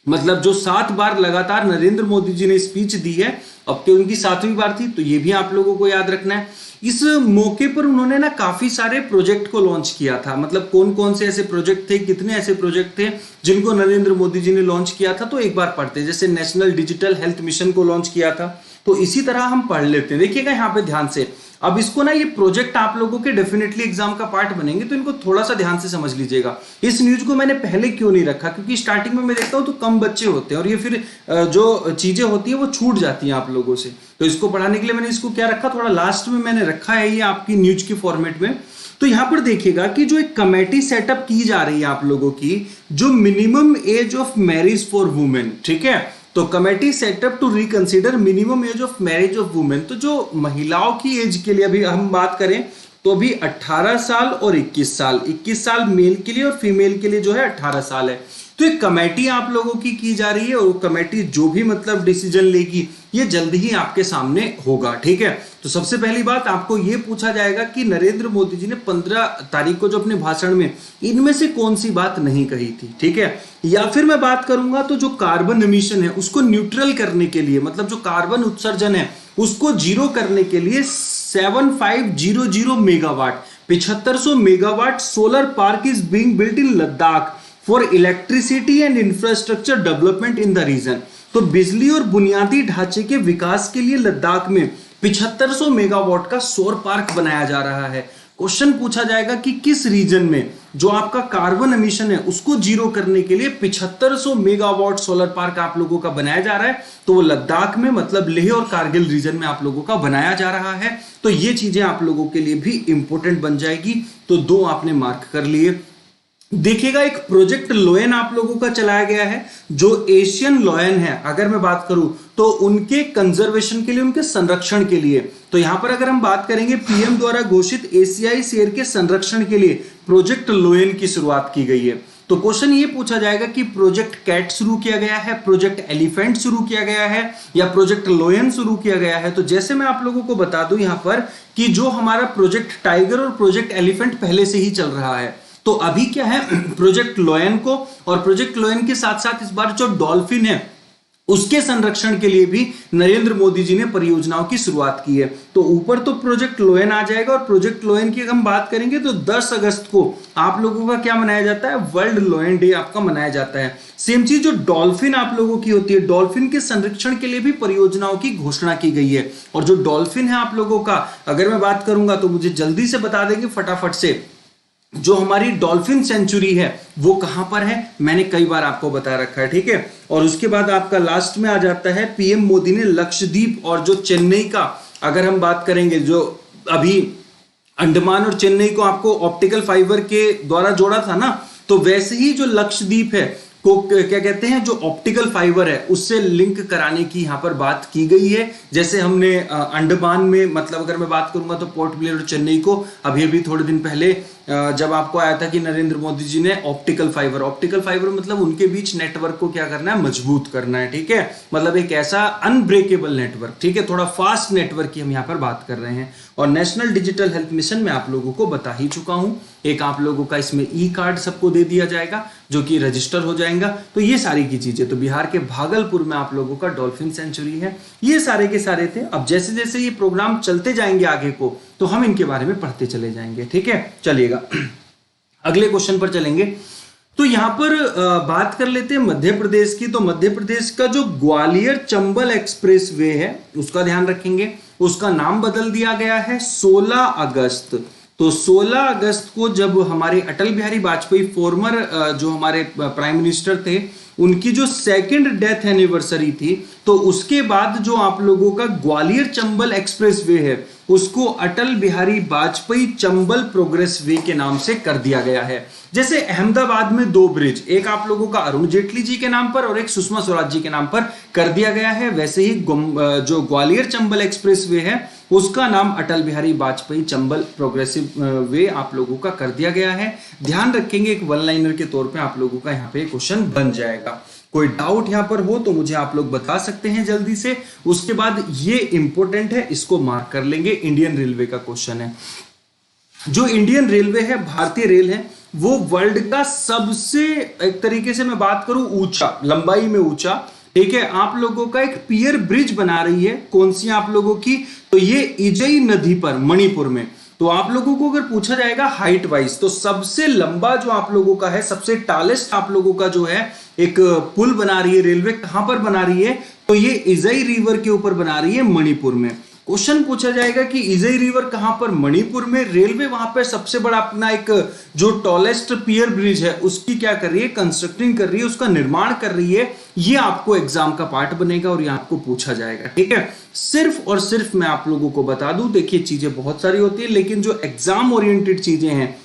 A: मतलब जो 7 बार लगातार नरेंद्र मोदी जी ने स्पीच दी है, अब तो उनकी 7वीं बार थी, तो ये भी आप लोगों को याद रखना है। इस मौके पर उन्होंने ना काफी सारे प्रोजेक्ट को लॉन्च किया था, मतलब कौन कौन से ऐसे प्रोजेक्ट थे, कितने ऐसे प्रोजेक्ट थे जिनको नरेंद्र मोदी जी ने लॉन्च किया था। तो एक बार पढ़ते, जैसे नेशनल डिजिटल हेल्थ मिशन को लॉन्च किया था, तो इसी तरह हम पढ़ लेते हैं। देखिएगा यहाँ पे ध्यान से, अब इसको ना, ये प्रोजेक्ट आप लोगों के डेफिनेटली एग्जाम का पार्ट बनेंगे, तो इनको थोड़ा सा ध्यान से समझ लीजिएगा। इस न्यूज को मैंने पहले क्यों नहीं रखा, क्योंकि स्टार्टिंग में मैं देखता हूं तो कम बच्चे होते हैं और ये फिर जो चीजें होती है वो छूट जाती हैं आप लोगों से। तो इसको पढ़ाने के लिए मैंने इसको क्या रखा, थोड़ा लास्ट में मैंने रखा है ये आपकी न्यूज के फॉर्मेट में। तो यहां पर देखिएगा कि जो एक कमेटी सेटअप की जा रही है आप लोगों की, जो minimum age of marriage for women, ठीक है, तो committee setup to reconsider minimum age of marriage of women. तो जो महिलाओं की एज के लिए अभी हम बात करें तो अभी 18 साल और 21 साल, 21 साल मेल के लिए और फीमेल के लिए जो है 18 साल है। तो एक कमेटी आप लोगों की जा रही है, और कमेटी जो भी मतलब डिसीजन लेगी, ये जल्दी ही आपके सामने होगा। ठीक है, तो सबसे पहली बात आपको ये पूछा जाएगा कि नरेंद्र मोदी जी ने 15 तारीख को जो अपने भाषण में इनमें से कौन सी बात नहीं कही थी। ठीक है, या फिर मैं बात करूंगा तो जो कार्बन एमिशन है उसको न्यूट्रल करने के लिए, मतलब जो कार्बन उत्सर्जन है उसको जीरो करने के लिए 7500 megawatt 7500 megawatt solar park is being built in Ladakh for electricity and infrastructure development in the region. तो बिजली और बुनियादी ढांचे के विकास के लिए लद्दाख में 7500 मेगावाट का सौर पार्क बनाया जा रहा है। क्वेश्चन पूछा जाएगा कि किस रीजन में जो आपका कार्बन एमिशन है उसको जीरो करने के लिए 7500 मेगावाट सोलर पार्क आप लोगों का बनाया जा रहा है, तो वो लद्दाख में मतलब लेह और कारगिल रीजन में आप लोगों का बनाया जा रहा है। तो ये चीजें आप लोगों के लिए भी इंपॉर्टेंट बन जाएगी। तो 2 आपने मार्क कर लिए। देखिएगा एक प्रोजेक्ट लोयन आप लोगों का चलाया गया है, जो एशियन लोयन है अगर मैं बात करूं तो उनके कंजर्वेशन के लिए, उनके संरक्षण के लिए। तो यहां पर अगर हम बात करेंगे पीएम द्वारा घोषित एशियाई शेर के संरक्षण के लिए प्रोजेक्ट लोयन की शुरुआत की गई है। तो क्वेश्चन ये पूछा जाएगा कि प्रोजेक्ट कैट शुरू किया गया है, प्रोजेक्ट एलिफेंट शुरू किया गया है या प्रोजेक्ट लोयन शुरू किया गया है। तो जैसे मैं आप लोगों को बता दूं यहां पर कि जो हमारा प्रोजेक्ट टाइगर और प्रोजेक्ट एलिफेंट पहले से ही चल रहा है, तो अभी क्या है प्रोजेक्ट लोयन को, और प्रोजेक्ट लोयन के साथ साथ इस बार जो डॉल्फिन है उसके संरक्षण के लिए भी नरेंद्र मोदी जी ने परियोजनाओं की शुरुआत की है। तो ऊपर तो प्रोजेक्ट लोयन आ जाएगा, और प्रोजेक्ट लोयन की अगर हम बात करेंगे तो 10 अगस्त को आप लोगों का क्या मनाया जाता है, वर्ल्ड लोयन डे आपका मनाया जाता है। सेम चीज जो डॉल्फिन आप लोगों की होती है, डॉल्फिन के संरक्षण के लिए भी परियोजनाओं की घोषणा की गई है। और जो डॉल्फिन है आप लोगों का अगर मैं बात करूंगा तो मुझे जल्दी से बता देंगे फटाफट से, जो हमारी डॉल्फिन सेंचुरी है वो कहां पर है, मैंने कई बार आपको बता रखा है। ठीक है, और उसके बाद आपका लास्ट में आ जाता है पीएम मोदी ने लक्षद्वीप और जो चेन्नई का अगर हम बात करेंगे, जो अभी अंडमान और चेन्नई को आपको ऑप्टिकल फाइबर के द्वारा जोड़ा था ना, तो वैसे ही जो लक्षद्वीप है को क्या कहते हैं, जो ऑप्टिकल फाइबर है उससे लिंक कराने की यहां पर बात की गई है। जैसे हमने अंडमान में, मतलब अगर मैं बात करूंगा तो पोर्ट ब्लेयर और चेन्नई को अभी अभी थोड़े दिन पहले जब आपको आया था कि नरेंद्र मोदी जी ने ऑप्टिकल फाइबर मतलब उनके बीच नेटवर्क को क्या करना है, मजबूत करना है। ठीक है, मतलब एक ऐसा अनब्रेकेबल नेटवर्क। ठीक है, थोड़ा फास्ट नेटवर्क की हम यहाँ पर बात कर रहे हैं। और नेशनल डिजिटल हेल्थ मिशन में आप लोगों को बता ही चुका हूं, एक आप लोगों का इसमें ई कार्ड सबको दे दिया जाएगा जो कि रजिस्टर हो जाएगा। तो ये सारी की चीजें, तो बिहार के भागलपुर में आप लोगों का डॉल्फिन सेंचुरी है, ये सारे के सारे थे। अब जैसे जैसे ये प्रोग्राम चलते जाएंगे आगे को तो हम इनके बारे में पढ़ते चले जाएंगे। ठीक है, चलिएगा अगले क्वेश्चन पर चलेंगे। तो यहां पर बात कर लेते हैं मध्य प्रदेश की। तो मध्य प्रदेश का जो ग्वालियर चंबल एक्सप्रेस वे है उसका ध्यान रखेंगे, उसका नाम बदल दिया गया है 16 अगस्त। तो 16 अगस्त को जब हमारे अटल बिहारी वाजपेयी फॉर्मर जो हमारे प्राइम मिनिस्टर थे, उनकी जो 2nd डेथ एनिवर्सरी थी, तो उसके बाद जो आप लोगों का ग्वालियर चंबल एक्सप्रेस वे है उसको अटल बिहारी वाजपेयी चंबल प्रोग्रेस वे के नाम से कर दिया गया है। जैसे अहमदाबाद में 2 ब्रिज, एक आप लोगों का अरुण जेटली जी के नाम पर और एक सुषमा स्वराज जी के नाम पर कर दिया गया है, वैसे ही जो ग्वालियर चंबल एक्सप्रेस वे है उसका नाम अटल बिहारी वाजपेयी चंबल प्रोग्रेसिव वे आप लोगों का कर दिया गया है। ध्यान रखेंगे, एक वन लाइनर के तौर पे आप लोगों का यहाँ पे क्वेश्चन बन जाएगा। कोई डाउट यहां पर हो तो मुझे आप लोग बता सकते हैं जल्दी से। उसके बाद ये इंपॉर्टेंट है, इसको मार्क कर लेंगे, इंडियन रेलवे का क्वेश्चन है। जो इंडियन रेलवे है, भारतीय रेल है, वो वर्ल्ड का सबसे, एक तरीके से मैं बात करूं, ऊंचा, लंबाई में ऊंचा, ठीक है, आप लोगों का एक पियर ब्रिज बना रही है। कौन सी आप लोगों की, तो ये इजई नदी पर मणिपुर में। तो आप लोगों को अगर पूछा जाएगा हाइट वाइज, तो सबसे लंबा जो आप लोगों का है, सबसे टालेस्ट आप लोगों का जो है एक पुल बना रही है रेलवे, कहां पर बना रही है, तो ये इजई रिवर के ऊपर बना रही है मणिपुर में। क्वेश्चन पूछा जाएगा कि इजई रिवर कहां पर, मणिपुर में। रेलवे वहां पर सबसे बड़ा अपना एक जो टॉलेस्ट पियर ब्रिज है उसकी क्या कर रही है, कंस्ट्रक्टिंग कर रही है, उसका निर्माण कर रही है। ये आपको एग्जाम का पार्ट बनेगा और ये आपको पूछा जाएगा। ठीक है, सिर्फ और सिर्फ मैं आप लोगों को बता दूं, देखिए चीजें बहुत सारी होती है, लेकिन जो एग्जाम ओरिएंटेड चीजें हैं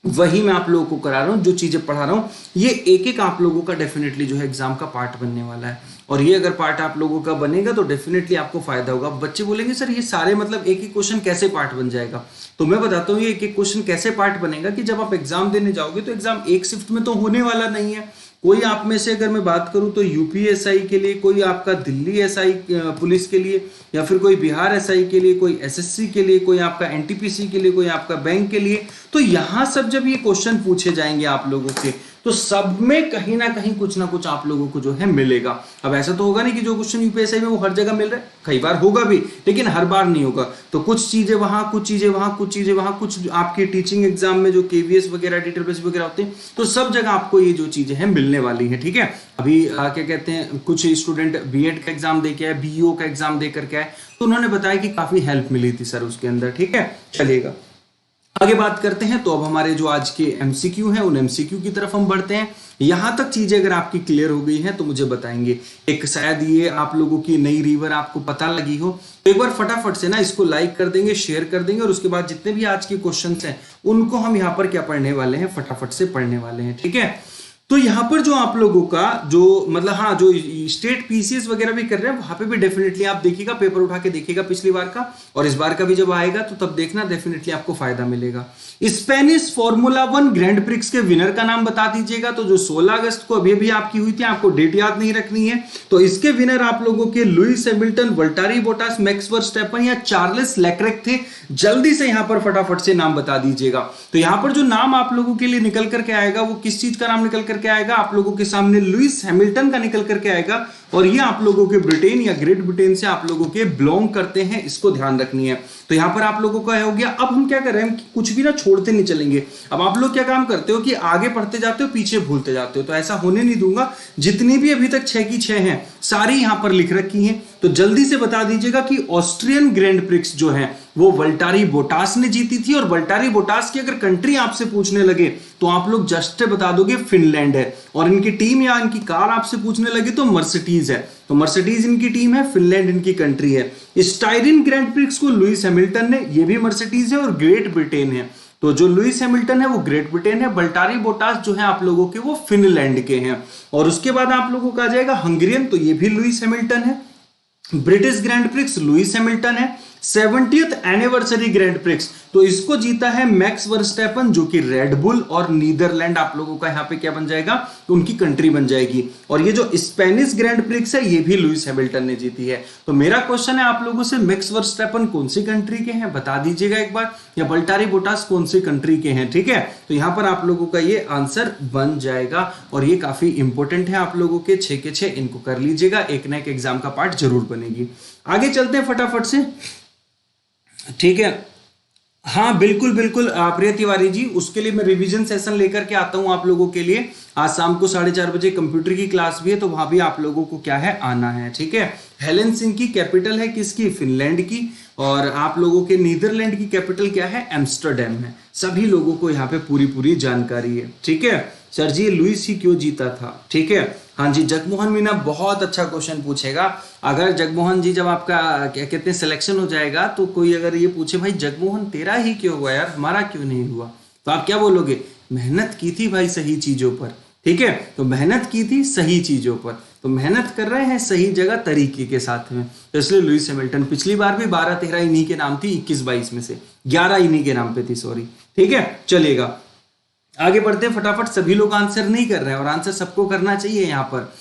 A: वही मैं आप लोगों को करा रहा हूं। जो चीजें पढ़ा रहा हूं ये एक एक आप लोगों का डेफिनेटली जो है एग्जाम का पार्ट बनने वाला है, और ये अगर पार्ट आप लोगों का बनेगा तो डेफिनेटली आपको फायदा होगा। बच्चे बोलेंगे सर ये सारे मतलब एक एक क्वेश्चन कैसे पार्ट बन जाएगा, तो मैं बताता हूँ ये एक एक क्वेश्चन कैसे पार्ट बनेगा कि जब आप एग्जाम देने जाओगे तो एग्जाम एक शिफ्ट में तो होने वाला नहीं है, कोई आप में से अगर मैं बात करूं तो यूपीएसआई के लिए, कोई आपका दिल्ली एसआई पुलिस के लिए, या फिर कोई बिहार एसआई के लिए, कोई एसएससी के लिए, कोई आपका एनटीपीसी के लिए, कोई आपका बैंक के लिए, तो यहां सब जब ये क्वेश्चन पूछे जाएंगे आप लोगों के, तो सब में कहीं ना कहीं कुछ ना कुछ आप लोगों को जो है मिलेगा। अब ऐसा तो होगा नहीं कि जो क्वेश्चन यूपीएसआई में वो हर जगह मिल रहा है, कई बार होगा भी, लेकिन हर बार नहीं होगा। तो कुछ चीजें वहां, कुछ चीजें वहां, कुछ चीजें वहां, कुछ आपके टीचिंग एग्जाम में जो केवीएस वगैरह, डेटाबेस वगैरह होते हैं, तो सब जगह आपको ये जो चीजें हैं मिलने वाली है। ठीक है, अभी क्या कहते हैं, कुछ स्टूडेंट बीएड का एग्जाम दे के आए, बीईओ का एग्जाम दे करके आए, तो उन्होंने बताया कि काफी हेल्प मिली थी सर उसके अंदर। ठीक है, चलिएगा आगे बात करते हैं। तो अब हमारे जो आज के एमसीक्यू हैं, उन एमसीक्यू की तरफ हम बढ़ते हैं। यहां तक चीजें अगर आपकी क्लियर हो गई हैं तो मुझे बताएंगे। एक शायद ये आप लोगों की नई रिवर आपको पता लगी हो, तो एक बार फटाफट से ना इसको लाइक कर देंगे, शेयर कर देंगे, और उसके बाद जितने भी आज के क्वेश्चंस हैं उनको हम यहाँ पर क्या पढ़ने वाले हैं, फटाफट से पढ़ने वाले हैं। ठीक है, तो यहां पर जो आप लोगों का जो मतलब हाँ, जो स्टेट पीसीएस वगैरह भी कर रहे हैं वहां पे भी डेफिनेटली आप देखिएगा, पेपर उठा के देखिएगा पिछली बार का, और इस बार का भी जब आएगा तो तब देखना, डेफिनेटली आपको फायदा मिलेगा। स्पेनिश फॉर्मूला 1 ग्रैंड प्रिक्स के विनर का नाम बता दीजिएगा। तो जो 16 अगस्त को अभी आपकी हुई थी, आपको डेट याद नहीं रखनी है, तो इसके विनर आप लोगों के Lewis Hamilton, Valtteri Bottas, Max Verstappen या चार्ल्स लेक्रेक थे। जल्दी से यहां पर फटाफट से नाम बता दीजिएगा। तो यहां पर जो नाम आप लोगों के लिए निकल करके आएगा वो किस चीज का नाम निकल करके आएगा, आप लोगों के सामने लुइस हैमिल्टन का निकल करके आएगा, और ये आप लोगों के ब्रिटेन या ग्रेट ब्रिटेन से आप लोगों के बिलोंग करते हैं, इसको ध्यान रखनी है। तो यहां पर आप लोगों का हो गया। अब हम क्या कर रहे हैं कि कुछ भी ना छोड़ते नहीं चलेंगे। अब आप लोग क्या काम करते हो कि आगे पढ़ते जाते हो, पीछे भूलते जाते हो, तो ऐसा होने नहीं दूंगा। जितनी भी अभी तक 6 की 6 हैं सारी यहां पर लिख रखी हैं, तो जल्दी से बता दीजिएगा कि ऑस्ट्रियन ग्रैंड प्रिक्स जो है वो वल्टारी बोटास ने जीती थी। और वल्टारी बोटास की अगर कंट्री आपसे पूछने लगे तो आप लोग जस्ट बता दोगे फिनलैंड है, और इनकी टीम या इनकी कार आपसे पूछने लगे तो मर्सिडीज है, तो मर्सिडीज इनकी टीम है, फिनलैंड इनकी कंट्री है। स्टाइरिन ग्रैंड प्रिक्स को लुइस हैमिल्टन ने, ये भी मर्सिडीज है और ग्रेट ब्रिटेन है, तो जो लुइस हैमिल्टन है वो ग्रेट ब्रिटेन है, वल्टारी बोटास जो है आप लोगों के वो फिनलैंड के हैं। और उसके बाद आप लोगों का आ जाएगा हंगेरियन, तो ये भी लुइस हैमिल्टन है। British grand prix Lewis Hamilton है। 70th एनिवर्सरी ग्रैंड प्रिक्स, तो इसको जीता है मैक्स वर्स्टैपन, जो कि रेड बुल और नीदरलैंड आप लोगों का यहाँ पे क्या बन जाएगा, उनकी कंट्री बन जाएगी। और ये जो स्पेनिश ग्रैंड प्रिक्स है ये भी लुइस हैमिल्टन ने जीती है। तो मेरा क्वेश्चन है आप लोगों से, मैक्स वर्स्टैपन कौन सी कंट्री के हैं बता दीजिएगा एक बार, या वल्टारी बोटास कौन सी कंट्री के हैं। ठीक है, तो यहाँ पर आप लोगों का ये आंसर बन जाएगा, और ये काफी इंपॉर्टेंट है आप लोगों के 6 के 6, इनको कर लीजिएगा, एक ना एक एग्जाम का पार्ट जरूर बनेगी। आगे चलते हैं फटाफट से। ठीक है, हाँ बिल्कुल बिल्कुल प्रिय तिवारी जी, उसके लिए मैं रिवीजन सेशन लेकर के आता हूं आप लोगों के लिए। आज शाम को 4:30 बजे कंप्यूटर की क्लास भी है, तो वहां भी आप लोगों को क्या है, आना है। ठीक है, हेलेंसिंकी कैपिटल है किसकी, फिनलैंड की, और आप लोगों के नीदरलैंड की कैपिटल क्या है, एम्स्टरडैम है। सभी लोगों को यहाँ पे पूरी जानकारी है। ठीक है सर जी, लुइस ही क्यों जीता था। ठीक है, हाँ जी, जगमोहन मीना बहुत अच्छा क्वेश्चन पूछेगा। अगर जगमोहन जी जब आपका क्या कहते हैं सिलेक्शन हो जाएगा, तो कोई अगर ये पूछे भाई जगमोहन तेरा ही क्यों हुआ यार, हमारा क्यों नहीं हुआ, तो आप क्या बोलोगे, मेहनत की थी भाई सही चीजों पर। ठीक है, तो मेहनत की थी सही चीजों पर, तो मेहनत कर रहे हैं सही जगह तरीके के साथ में, तो इसलिए लुइस हैमिल्टन। पिछली बार भी 12-13 इन्हीं के नाम थी, 21-22 में से 11 इन्हीं के नाम पे थी, सॉरी। ठीक है, चलेगा आगे बढ़ते हैं फटाफट। सभी लोग आंसर नहीं कर रहे हैं, और आंसर सबको करना चाहिए यहाँ पर।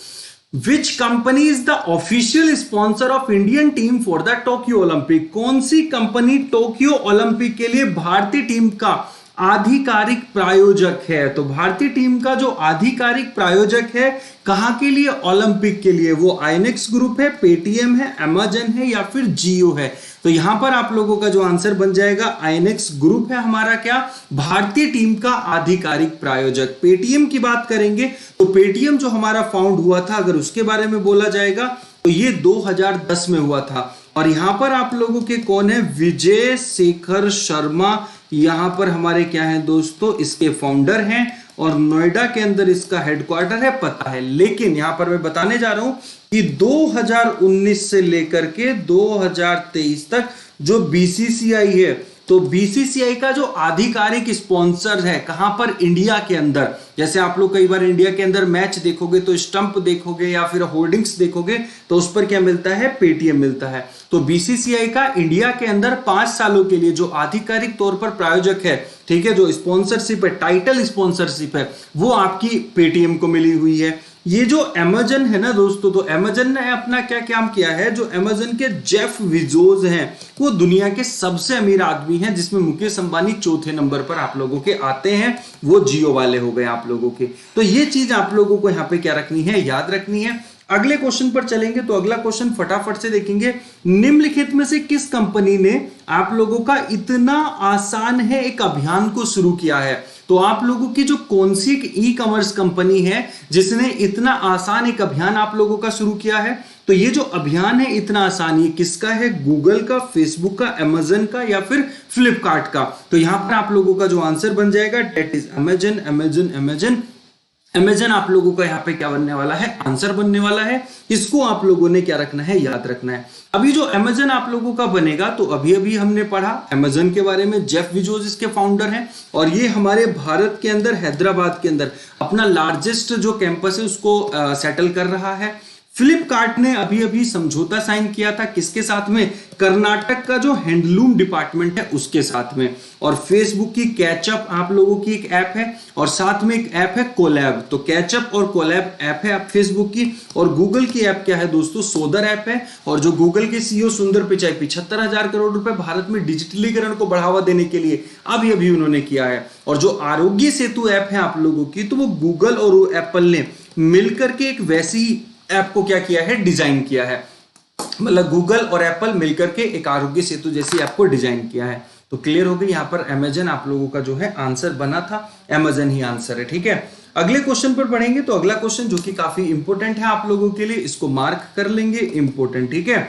A: Which company is the official sponsor of Indian team for the Tokyo Olympic, कौन सी कंपनी टोक्यो ओलंपिक के लिए भारतीय टीम का आधिकारिक प्रायोजक है। तो भारतीय टीम का जो आधिकारिक प्रायोजक है कहां के लिए, ओलंपिक के लिए, वो आईएनएक्स ग्रुप है, पेटीएम है, अमेजन है या फिर जियो है। तो यहां पर आप लोगों का जो आंसर बन जाएगा आईएनएक्स ग्रुप है हमारा क्या, भारतीय टीम का आधिकारिक प्रायोजक। पेटीएम की बात करेंगे तो पेटीएम जो हमारा फाउंड हुआ था, अगर उसके बारे में बोला जाएगा तो ये 2010 में हुआ था। और यहां पर आप लोगों के कौन है, विजय शेखर शर्मा, यहां पर हमारे क्या है दोस्तों, इसके फाउंडर हैं, और नोएडा के अंदर इसका हेडक्वार्टर है, पता है। लेकिन यहां पर मैं बताने जा रहा हूं कि 2019 से लेकर के 2023 तक जो बीसीसीआई है, तो बीसीसीआई का जो आधिकारिक स्पॉन्सर है कहां पर, इंडिया के अंदर। जैसे आप लोग कई बार इंडिया के अंदर मैच देखोगे तो स्टंप देखोगे या फिर होर्डिंग्स देखोगे, तो उस पर क्या मिलता है, पेटीएम मिलता है। तो बीसीसीआई का इंडिया के अंदर 5 सालों के लिए जो आधिकारिक तौर पर प्रायोजक है, ठीक है, जो स्पॉन्सरशिप है, टाइटल स्पॉन्सरशिप है, वो आपकी पेटीएम को मिली हुई है। ये जो अमेजन है ना दोस्तों, तो अमेजन ने अपना क्या काम किया है, जो अमेजन के जेफ बेजोस हैं वो दुनिया के सबसे अमीर आदमी हैं, जिसमें मुकेश अंबानी चौथे नंबर पर आप लोगों के आते हैं, वो जियो वाले हो गए आप लोगों के। तो ये चीज आप लोगों को यहाँ पे क्या रखनी है, याद रखनी है। अगले क्वेश्चन पर चलेंगे, तो अगला क्वेश्चन फटाफट से देखेंगे, निम्नलिखित में से किस कंपनी ने आप लोगों का इतना आसान है एक अभियान को शुरू किया है। तो आप लोगों की जो कौन सी ई कॉमर्स कंपनी है जिसने इतना आसान एक अभियान आप लोगों का शुरू किया है। तो ये जो अभियान है इतना आसान, ये किसका है, गूगल का, फेसबुक का, अमेजन का या फिर फ्लिपकार्ट का। तो यहां पर आप लोगों का जो आंसर बन जाएगा that is Amazon, Amazon, Amazon. Amazon आप लोगों का यहाँ पे क्या बनने वाला है, आंसर बनने वाला है। इसको आप लोगों ने क्या रखना है, याद रखना है। अभी जो अमेजन आप लोगों का बनेगा, तो अभी अभी हमने पढ़ा अमेजन के बारे में, जेफ बेजोस इसके फाउंडर हैं और ये हमारे भारत के अंदर हैदराबाद के अंदर अपना लार्जेस्ट जो कैंपस है उसको सेटल कर रहा है। फ्लिपकार्ट ने अभी अभी समझौता साइन किया था किसके साथ में, कर्नाटक का जो हैंडलूम डिपार्टमेंट है उसके साथ में। और फेसबुक की कैचअप आप लोगों की एक ऐप है और साथ में एक ऐप है कोलैब। तो कैचअप और कोलैब ऐप है फेसबुक की, और गूगल की ऐप क्या है दोस्तों, सोदर ऐप है। और जो गूगल के सीईओ सुंदर पिचाई 75,000 करोड़ रुपए भारत में डिजिटलीकरण को बढ़ावा देने के लिए अभी अभी उन्होंने किया है। और जो आरोग्य सेतु ऐप है आप लोगों की, तो वो गूगल और एप्पल ने मिलकर के एक वैसी ऐप को क्या किया है, डिजाइन किया है। मतलब गूगल और एप्पल मिलकर के एक आरोग्य सेतु जैसी ऐप को डिजाइन किया है। तो क्लियर हो गई, यहां पर अमेजन आप लोगों का जो है आंसर बना था, अमेजन ही आंसर है। ठीक है, अगले क्वेश्चन पर बढ़ेंगे। तो अगला क्वेश्चन जो कि काफी इंपॉर्टेंट है आप लोगों के लिए, इसको मार्क कर लेंगे, इंपॉर्टेंट। ठीक है,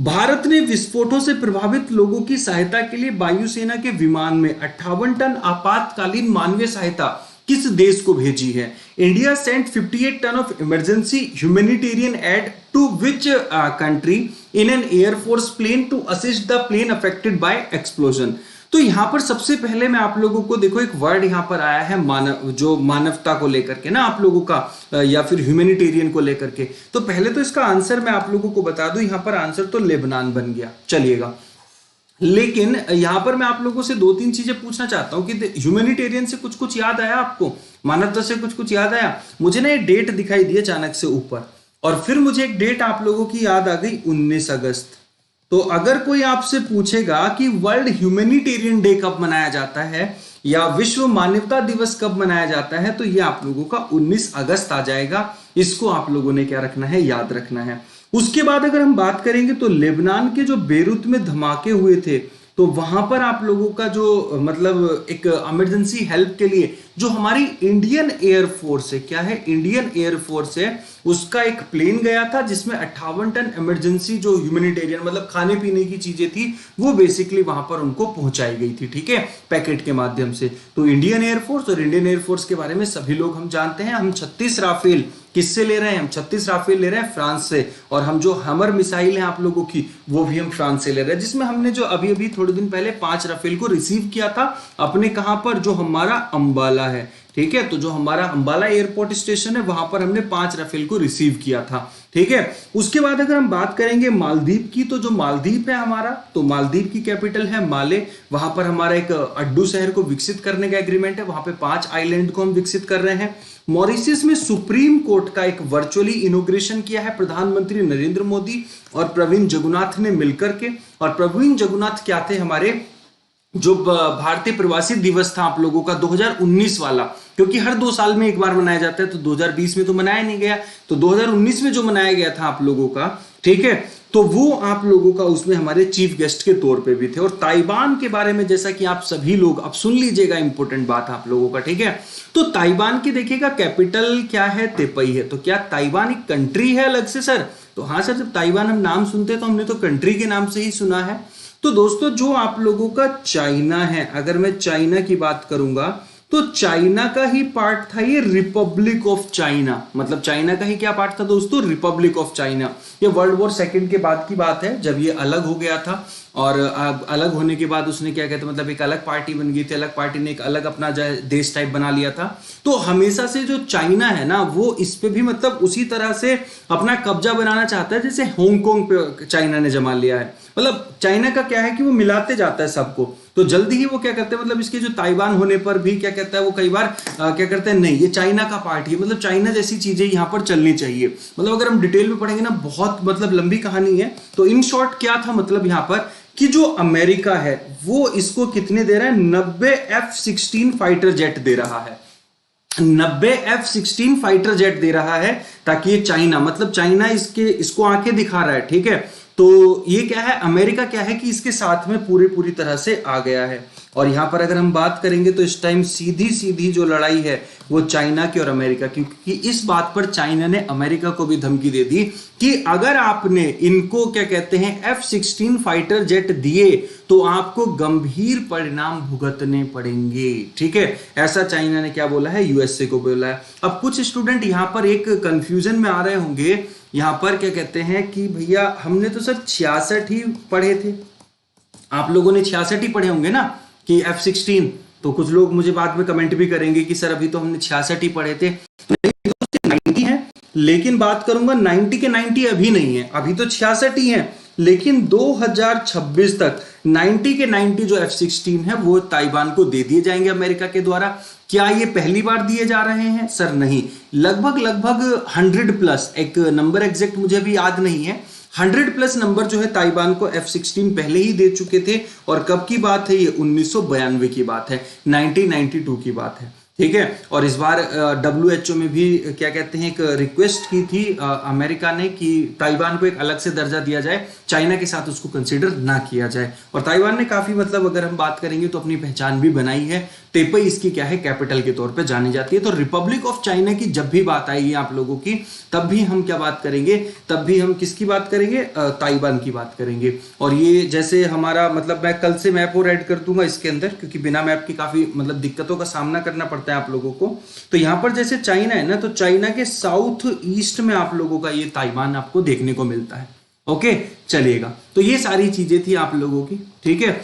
A: भारत ने विस्फोटों से प्रभावित लोगों की सहायता के लिए वायुसेना के विमान में 58 टन आपातकालीन मानवीय सहायता किस देश को भेजी है। India sent 58 ton of emergency humanitarian aid to which country in an air force plane to assist the plane affected by explosion. तो यहां पर सबसे पहले मैं आप लोगों को देखो, एक वर्ड यहां पर आया है मानव, जो मानवता को लेकर के ना आप लोगों का या फिर ह्यूमैनिटेरियन को लेकर के। तो पहले तो इसका आंसर मैं आप लोगों को बता दूं, यहां पर आंसर तो लेबनान बन गया, चलिएगा। लेकिन यहां पर मैं आप लोगों से दो तीन चीजें पूछना चाहता हूं कि ह्यूमैनिटेरियन से कुछ कुछ याद आया आपको, मानवता से कुछ कुछ याद आया। मुझे ना ये डेट दिखाई दी अचानक से ऊपर, और फिर मुझे एक डेट आप लोगों की याद आ गई, 19 अगस्त। तो अगर कोई आपसे पूछेगा कि वर्ल्ड ह्यूमैनिटेरियन डे कब मनाया जाता है या विश्व मानवता दिवस कब मनाया जाता है, तो ये आप लोगों का 19 अगस्त आ जाएगा। इसको आप लोगों ने क्या रखना है, याद रखना है। उसके बाद अगर हम बात करेंगे तो लेबनान के जो बेरूत में धमाके हुए थे, तो वहां पर आप लोगों का जो मतलब एक इमरजेंसी हेल्प के लिए जो हमारी इंडियन एयरफोर्स है, क्या है, इंडियन एयरफोर्स है, उसका एक प्लेन गया था जिसमें 58 टन इमरजेंसी जो ह्यूमैनिटेरियन मतलब खाने पीने की चीजें थी वो बेसिकली वहां पर उनको पहुंचाई गई थी। ठीक है, पैकेट के माध्यम से। तो इंडियन एयरफोर्स, और इंडियन एयरफोर्स के बारे में सभी लोग हम जानते हैं। हम 36 राफेल किससे ले रहे हैं, हम 36 राफेल ले रहे हैं फ्रांस से। और हम जो हमर मिसाइल है आप लोगों की, वो भी हम फ्रांस से ले रहे हैं, जिसमें हमने जो अभी अभी थोड़े दिन पहले 5 राफेल को रिसीव किया था अपने कहां पर, जो हमारा अंबाला है। ठीक है, तो जो हमारा अंबाला एयरपोर्ट स्टेशन है वहां पर हमने 5 राफेल को रिसीव किया था। ठीक है, उसके बाद अगर हम बात करेंगे मालदीव की, तो जो मालदीव है हमारा, तो मालदीव की कैपिटल है माले। वहां पर हमारा एक अड्डू शहर को विकसित करने का एग्रीमेंट है, वहां पे 5 आइलैंड को हम विकसित कर रहे हैं। मॉरिशस में सुप्रीम कोर्ट का एक वर्चुअली इनॉग्रेशन किया है प्रधानमंत्री नरेंद्र मोदी और प्रवीण जगन्नाथ ने मिलकर के। और प्रवीण जगन्नाथ क्या थे, हमारे जो भारतीय प्रवासी दिवस था आप लोगों का 2019 वाला, क्योंकि हर 2 साल में एक बार मनाया जाता है, तो 2020 में तो मनाया नहीं गया, तो 2019 में जो मनाया गया था आप लोगों का, ठीक है, तो वो आप लोगों का उसमें हमारे चीफ गेस्ट के तौर पे भी थे। और ताइवान के बारे में जैसा कि आप सभी लोग अब सुन लीजिएगा, इंपॉर्टेंट बात आप लोगों का। ठीक है, तो ताइवान की देखिएगा कैपिटल क्या है, तेपई है। तो क्या ताइवान एक कंट्री है अलग से सर? तो हाँ सर, जब ताइवान हम नाम सुनते हैं तो हमने तो कंट्री के नाम से ही सुना है। तो दोस्तों जो आप लोगों का चाइना है, अगर मैं चाइना की बात करूंगा तो चाइना का ही पार्ट था ये रिपब्लिक ऑफ चाइना। मतलब चाइना का ही क्या पार्ट था दोस्तों, रिपब्लिक ऑफ चाइना। ये वर्ल्ड वॉर सेकंड के बाद की बात है, जब ये अलग हो गया था। और अलग होने के बाद उसने क्या कहते मतलब एक अलग पार्टी बन गई थी, अलग पार्टी ने एक अलग अपना देश टाइप बना लिया था। तो हमेशा से जो चाइना है ना, वो इस पे भी मतलब उसी तरह से अपना कब्जा बनाना चाहता है जैसे हांगकांग पे चाइना ने जमा लिया है। मतलब चाइना का क्या है कि वो मिलाते जाता है सबको, तो जल्दी ही वो क्या करते हैं, मतलब इसके जो ताइवान होने पर भी क्या कहता है वो कई बार क्या करते हैं, नहीं ये चाइना का पार्ट है, मतलब चाइना जैसी चीजें यहाँ पर चलनी चाहिए। मतलब अगर हम डिटेल में पढ़ेंगे ना बहुत मतलब लंबी कहानी है। तो इन शॉर्ट क्या था मतलब यहाँ पर कि जो अमेरिका है वो इसको कितने दे रहा है, 90 F-16 फाइटर जेट दे रहा है, 90 F-16 फाइटर जेट दे रहा है, ताकि ये चाइना, मतलब चाइना इसको आंखें दिखा रहा है, ठीक है। तो ये क्या है, अमेरिका क्या है कि इसके साथ में पूरी तरह से आ गया है। और यहां पर अगर हम बात करेंगे तो इस टाइम सीधी जो लड़ाई है वो चाइना की और अमेरिका की, क्योंकि इस बात पर चाइना ने अमेरिका को भी धमकी दे दी कि अगर आपने इनको क्या कहते हैं F-16 फाइटर जेट दिए तो आपको गंभीर परिणाम भुगतने पड़ेंगे, ठीक है। ऐसा चाइना ने क्या बोला है, यूएसए को बोला है। अब कुछ स्टूडेंट यहां पर एक कंफ्यूजन में आ रहे होंगे, यहां पर क्या कहते हैं कि भैया हमने तो सर 66 ही पढ़े थे, आप लोगों ने 66 ही पढ़े होंगे ना कि F-16, तो कुछ लोग मुझे बाद में कमेंट भी करेंगे कि सर अभी तो हमने 66 ही पढ़े थे, नहीं तो 90 है। लेकिन बात करूंगा 90 के 90 अभी नहीं है, अभी तो 66 ही है, लेकिन 2026 तक 90 के 90 जो F-16 है वो ताइवान को दे दिए जाएंगे अमेरिका के द्वारा। क्या ये पहली बार दिए जा रहे हैं, सर नहीं, लगभग 100+, एक नंबर एग्जैक्ट मुझे भी याद नहीं है, 100+ नंबर जो है ताइवान को F-16 पहले ही दे चुके थे। और कब की बात है, ये 1992 की बात है, 1992 की बात है, ठीक है। और इस बार WHO में भी क्या कहते हैं एक रिक्वेस्ट की थी अमेरिका ने कि ताइवान को एक अलग से दर्जा दिया जाए, चाइना के साथ उसको कंसीडर ना किया जाए। और ताइवान ने काफी मतलब अगर हम बात करेंगे तो अपनी पहचान भी बनाई है, तेपई इसकी क्या है कैपिटल के तौर पे जानी जाती है। तो रिपब्लिक ऑफ चाइना की जब भी बात आएगी आप लोगों की, तब भी हम क्या बात करेंगे, तब भी हम किसकी बात करेंगे, ताइवान की बात करेंगे। और ये जैसे हमारा मतलब मैं कल से मैप और ऐड कर दूंगा इसके अंदर, क्योंकि बिना मैप की काफी मतलब दिक्कतों का सामना करना पड़ता है आप लोगों को। तो यहां पर जैसे चाइना है ना, तो चाइना के साउथ ईस्ट में आप लोगों का ये ताइवान आपको देखने को मिलता है। ओके चलिएगा, तो ये सारी चीजें थी आप लोगों की, ठीक है।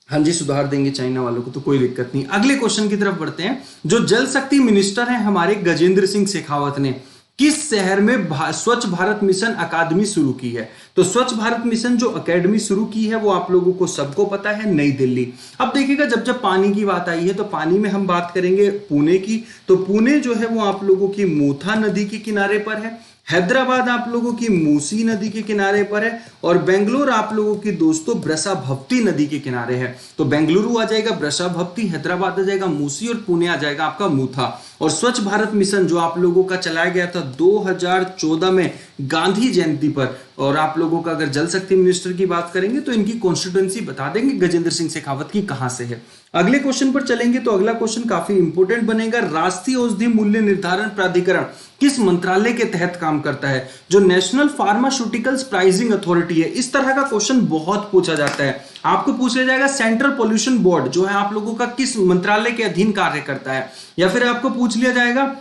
A: हाँ जी, सुधार देंगे चाइना वालों को तो कोई दिक्कत नहीं। अगले क्वेश्चन की तरफ बढ़ते हैं। जो जल शक्ति मिनिस्टर हैं हमारे गजेंद्र सिंह शेखावत ने किस शहर में स्वच्छ भारत मिशन अकादमी शुरू की है। तो स्वच्छ भारत मिशन जो अकेडमी शुरू की है वो आप लोगों को सबको पता है, नई दिल्ली। अब देखिएगा जब पानी की बात आई है तो पानी में हम बात करेंगे पुणे की, तो पुणे जो है वो आप लोगों की मूथा नदी के किनारे पर है, हैदराबाद आप लोगों की मूसी नदी के किनारे पर है, और बेंगलुरु आप लोगों की दोस्तों ब्रसाभवती नदी के किनारे है। तो बेंगलुरु आ जाएगा ब्रसाभवती, हैदराबाद आ जाएगा मूसी, और पुणे आ जाएगा आपका मूथा। और स्वच्छ भारत मिशन जो आप लोगों का चलाया गया था 2014 में गांधी जयंती पर, और आप लोगों का अगर जल शक्ति मिनिस्टर की बात करेंगे तो इनकी कॉन्स्टिट्यूएंसी बता देंगे गजेंद्र सिंह शेखावत की कहां से है। अगले क्वेश्चन पर चलेंगे तो अगला क्वेश्चन काफी इंपोर्टेंट बनेगा। राष्ट्रीय औषधि मूल्य निर्धारण प्राधिकरण किस मंत्रालय के तहत काम करता है। जो नेशनल फार्मास्यूटिकल्स प्राइसिंग अथॉरिटी है, इस तरह का क्वेश्चन बहुत पूछा जाता है। आपको पूछ लिया जाएगा सेंट्रल पोल्यूशन बोर्ड जो है आप लोगों का किस मंत्रालय के अधीन कार्य करता है, या फिर आपको पूछ लिया जाएगा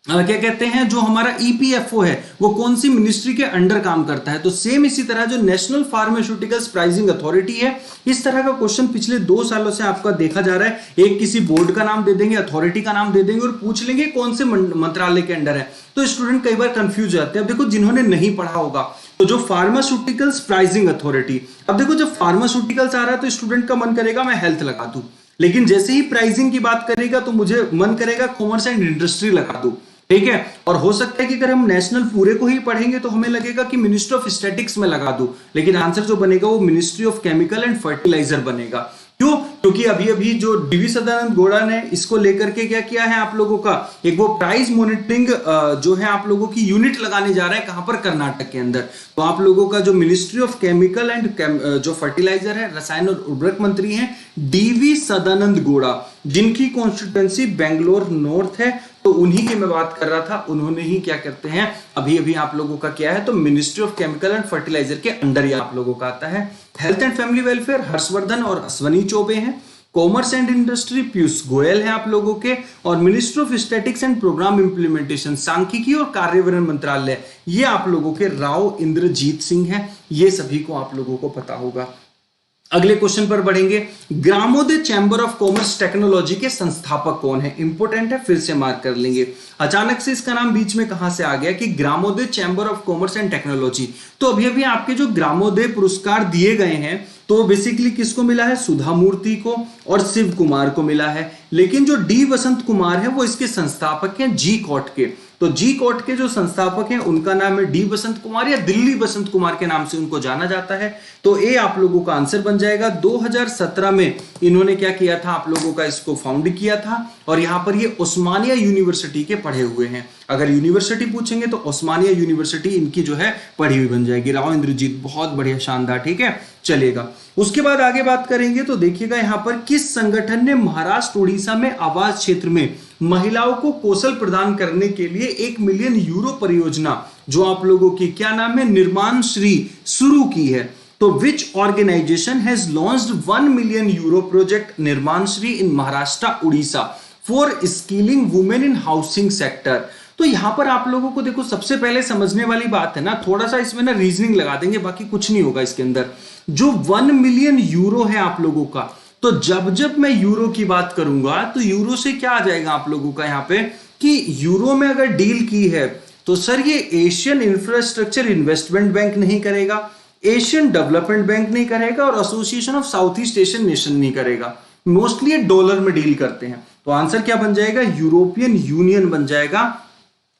A: क्या कहते हैं जो हमारा EPFO है वो कौन सी मिनिस्ट्री के अंडर काम करता है। तो सेम इसी तरह जो नेशनल फार्मास्यूटिकल्स प्राइसिंग अथॉरिटी है, इस तरह का क्वेश्चन पिछले 2 सालों से आपका देखा जा रहा है। एक किसी बोर्ड का नाम दे देंगे, अथॉरिटी का नाम दे देंगे और पूछ लेंगे कौन से मंत्रालय के अंडर है। तो स्टूडेंट कई बार कंफ्यूज हो जाते हैं। अब देखो जिन्होंने नहीं पढ़ा होगा तो जो फार्मास्यूटिकल्स प्राइसिंग अथॉरिटी, अब देखो जब फार्मास्यूटिकल्स आ रहा है तो स्टूडेंट का मन करेगा मैं हेल्थ लगा दूं, लेकिन जैसे ही प्राइसिंग की बात करेगा तो मुझे मन करेगा कॉमर्स एंड इंडस्ट्री लगा दूं, ठीक है। और हो सकता है कि अगर हम नेशनल पूरे को ही पढ़ेंगे तो हमें लगेगा कि मिनिस्ट्री ऑफ स्टैटिक्स में लगा दूं, लेकिन आंसर जो बनेगा वो ministry of chemical and fertiliser बनेगा। क्यों? क्योंकि अभी जो डीवी सदानंद गौड़ा ने इसको लेकर के क्या किया है आप लोगों का, एक वो प्राइस मॉनिटरिंग जो है आप लोगों की यूनिट लगाने जा रहा है, कहां पर, कर्नाटक के अंदर। तो आप लोगों का जो मिनिस्ट्री ऑफ केमिकल एंड जो फर्टिलाइजर है, रसायन और उर्वरक मंत्री हैं डीवी सदानंद गौड़ा, जिनकी कॉन्स्टिट्यूएंसी बेंगलोर नॉर्थ है। तो उन्हीं की मैं बात कर रहा था, उन्होंने ही क्या करते हैं अभी आप लोगों का क्या है, तो ministry of chemical and fertiliser के अंडर ही आप लोगों का आता है। Health and family welfare Harshvardhan और अश्वनी चौबे हैं। Commerce and industry Piyush Goyal है आप लोगों के, और ministry of statistics and programme implementation सांख्यिकी और कार्यान्वयन मंत्रालय, ये आप लोगों के राव इंद्रजीत सिंह है। ये सभी को आप लोगों को पता होगा। अगले क्वेश्चन पर बढ़ेंगे। ग्रामोदय चैंबर ऑफ कॉमर्स टेक्नोलॉजी के संस्थापक कौन है, इंपोर्टेंट है, फिर से मार्क कर लेंगे। अचानक से इसका नाम बीच में कहां से आ गया कि Gramoday chamber of commerce and technology. तो अभी आपके जो ग्रामोदय पुरस्कार दिए गए हैं तो बेसिकली किसको मिला है? सुधा मूर्ति को और शिव कुमार को मिला है। लेकिन जो डी वसंत कुमार है वो इसके संस्थापक हैं जी कॉट के। तो जी कॉट के जो संस्थापक हैं उनका नाम है डी वसंत कुमार या दिल्ली वसंत कुमार के नाम से उनको जाना जाता है। तो ए आप लोगों का आंसर बन जाएगा। 2017 में इन्होंने क्या किया था? आप लोगों का इसको फाउंड किया था और यहां पर ये उस्मानिया यूनिवर्सिटी के पढ़े हुए हैं। अगर यूनिवर्सिटी पूछेंगे तो उस्मानिया यूनिवर्सिटी इनकी जो है पढ़ी हुई बन जाएगी। राव इंद्रजीत, बहुत बढ़िया, शानदार, ठीक है, चलेगा। उसके बाद आगे बात करेंगे तो देखिएगा यहां पर किस संगठन ने महाराष्ट्र उड़ीसा में आवास क्षेत्र में महिलाओं को कौशल प्रदान करने के लिए 1 मिलियन यूरो परियोजना, जो आप लोगों की क्या नाम है, निर्माण श्री, शुरू की है। तो which organisation has launched 1 million euro project Nirman Shri in Maharashtra Orissa for skilling women in housing sector. तो यहां पर आप लोगों को देखो, सबसे पहले समझने वाली बात है ना, थोड़ा सा इसमें ना रीजनिंग लगा देंगे, बाकी कुछ नहीं होगा इसके अंदर। जो 1 मिलियन यूरो है आप लोगों का, तो जब जब मैं यूरो की बात करूंगा तो यूरो से क्या आ जाएगा आप लोगों का यहां पे कि यूरो में अगर डील की है तो सर ये एशियन इंफ्रास्ट्रक्चर इन्वेस्टमेंट बैंक नहीं करेगा, एशियन डेवलपमेंट बैंक नहीं करेगा और association of south east Asian nation नहीं करेगा। मोस्टली ये डॉलर में डील करते हैं। तो आंसर क्या बन जाएगा? यूरोपियन यूनियन बन जाएगा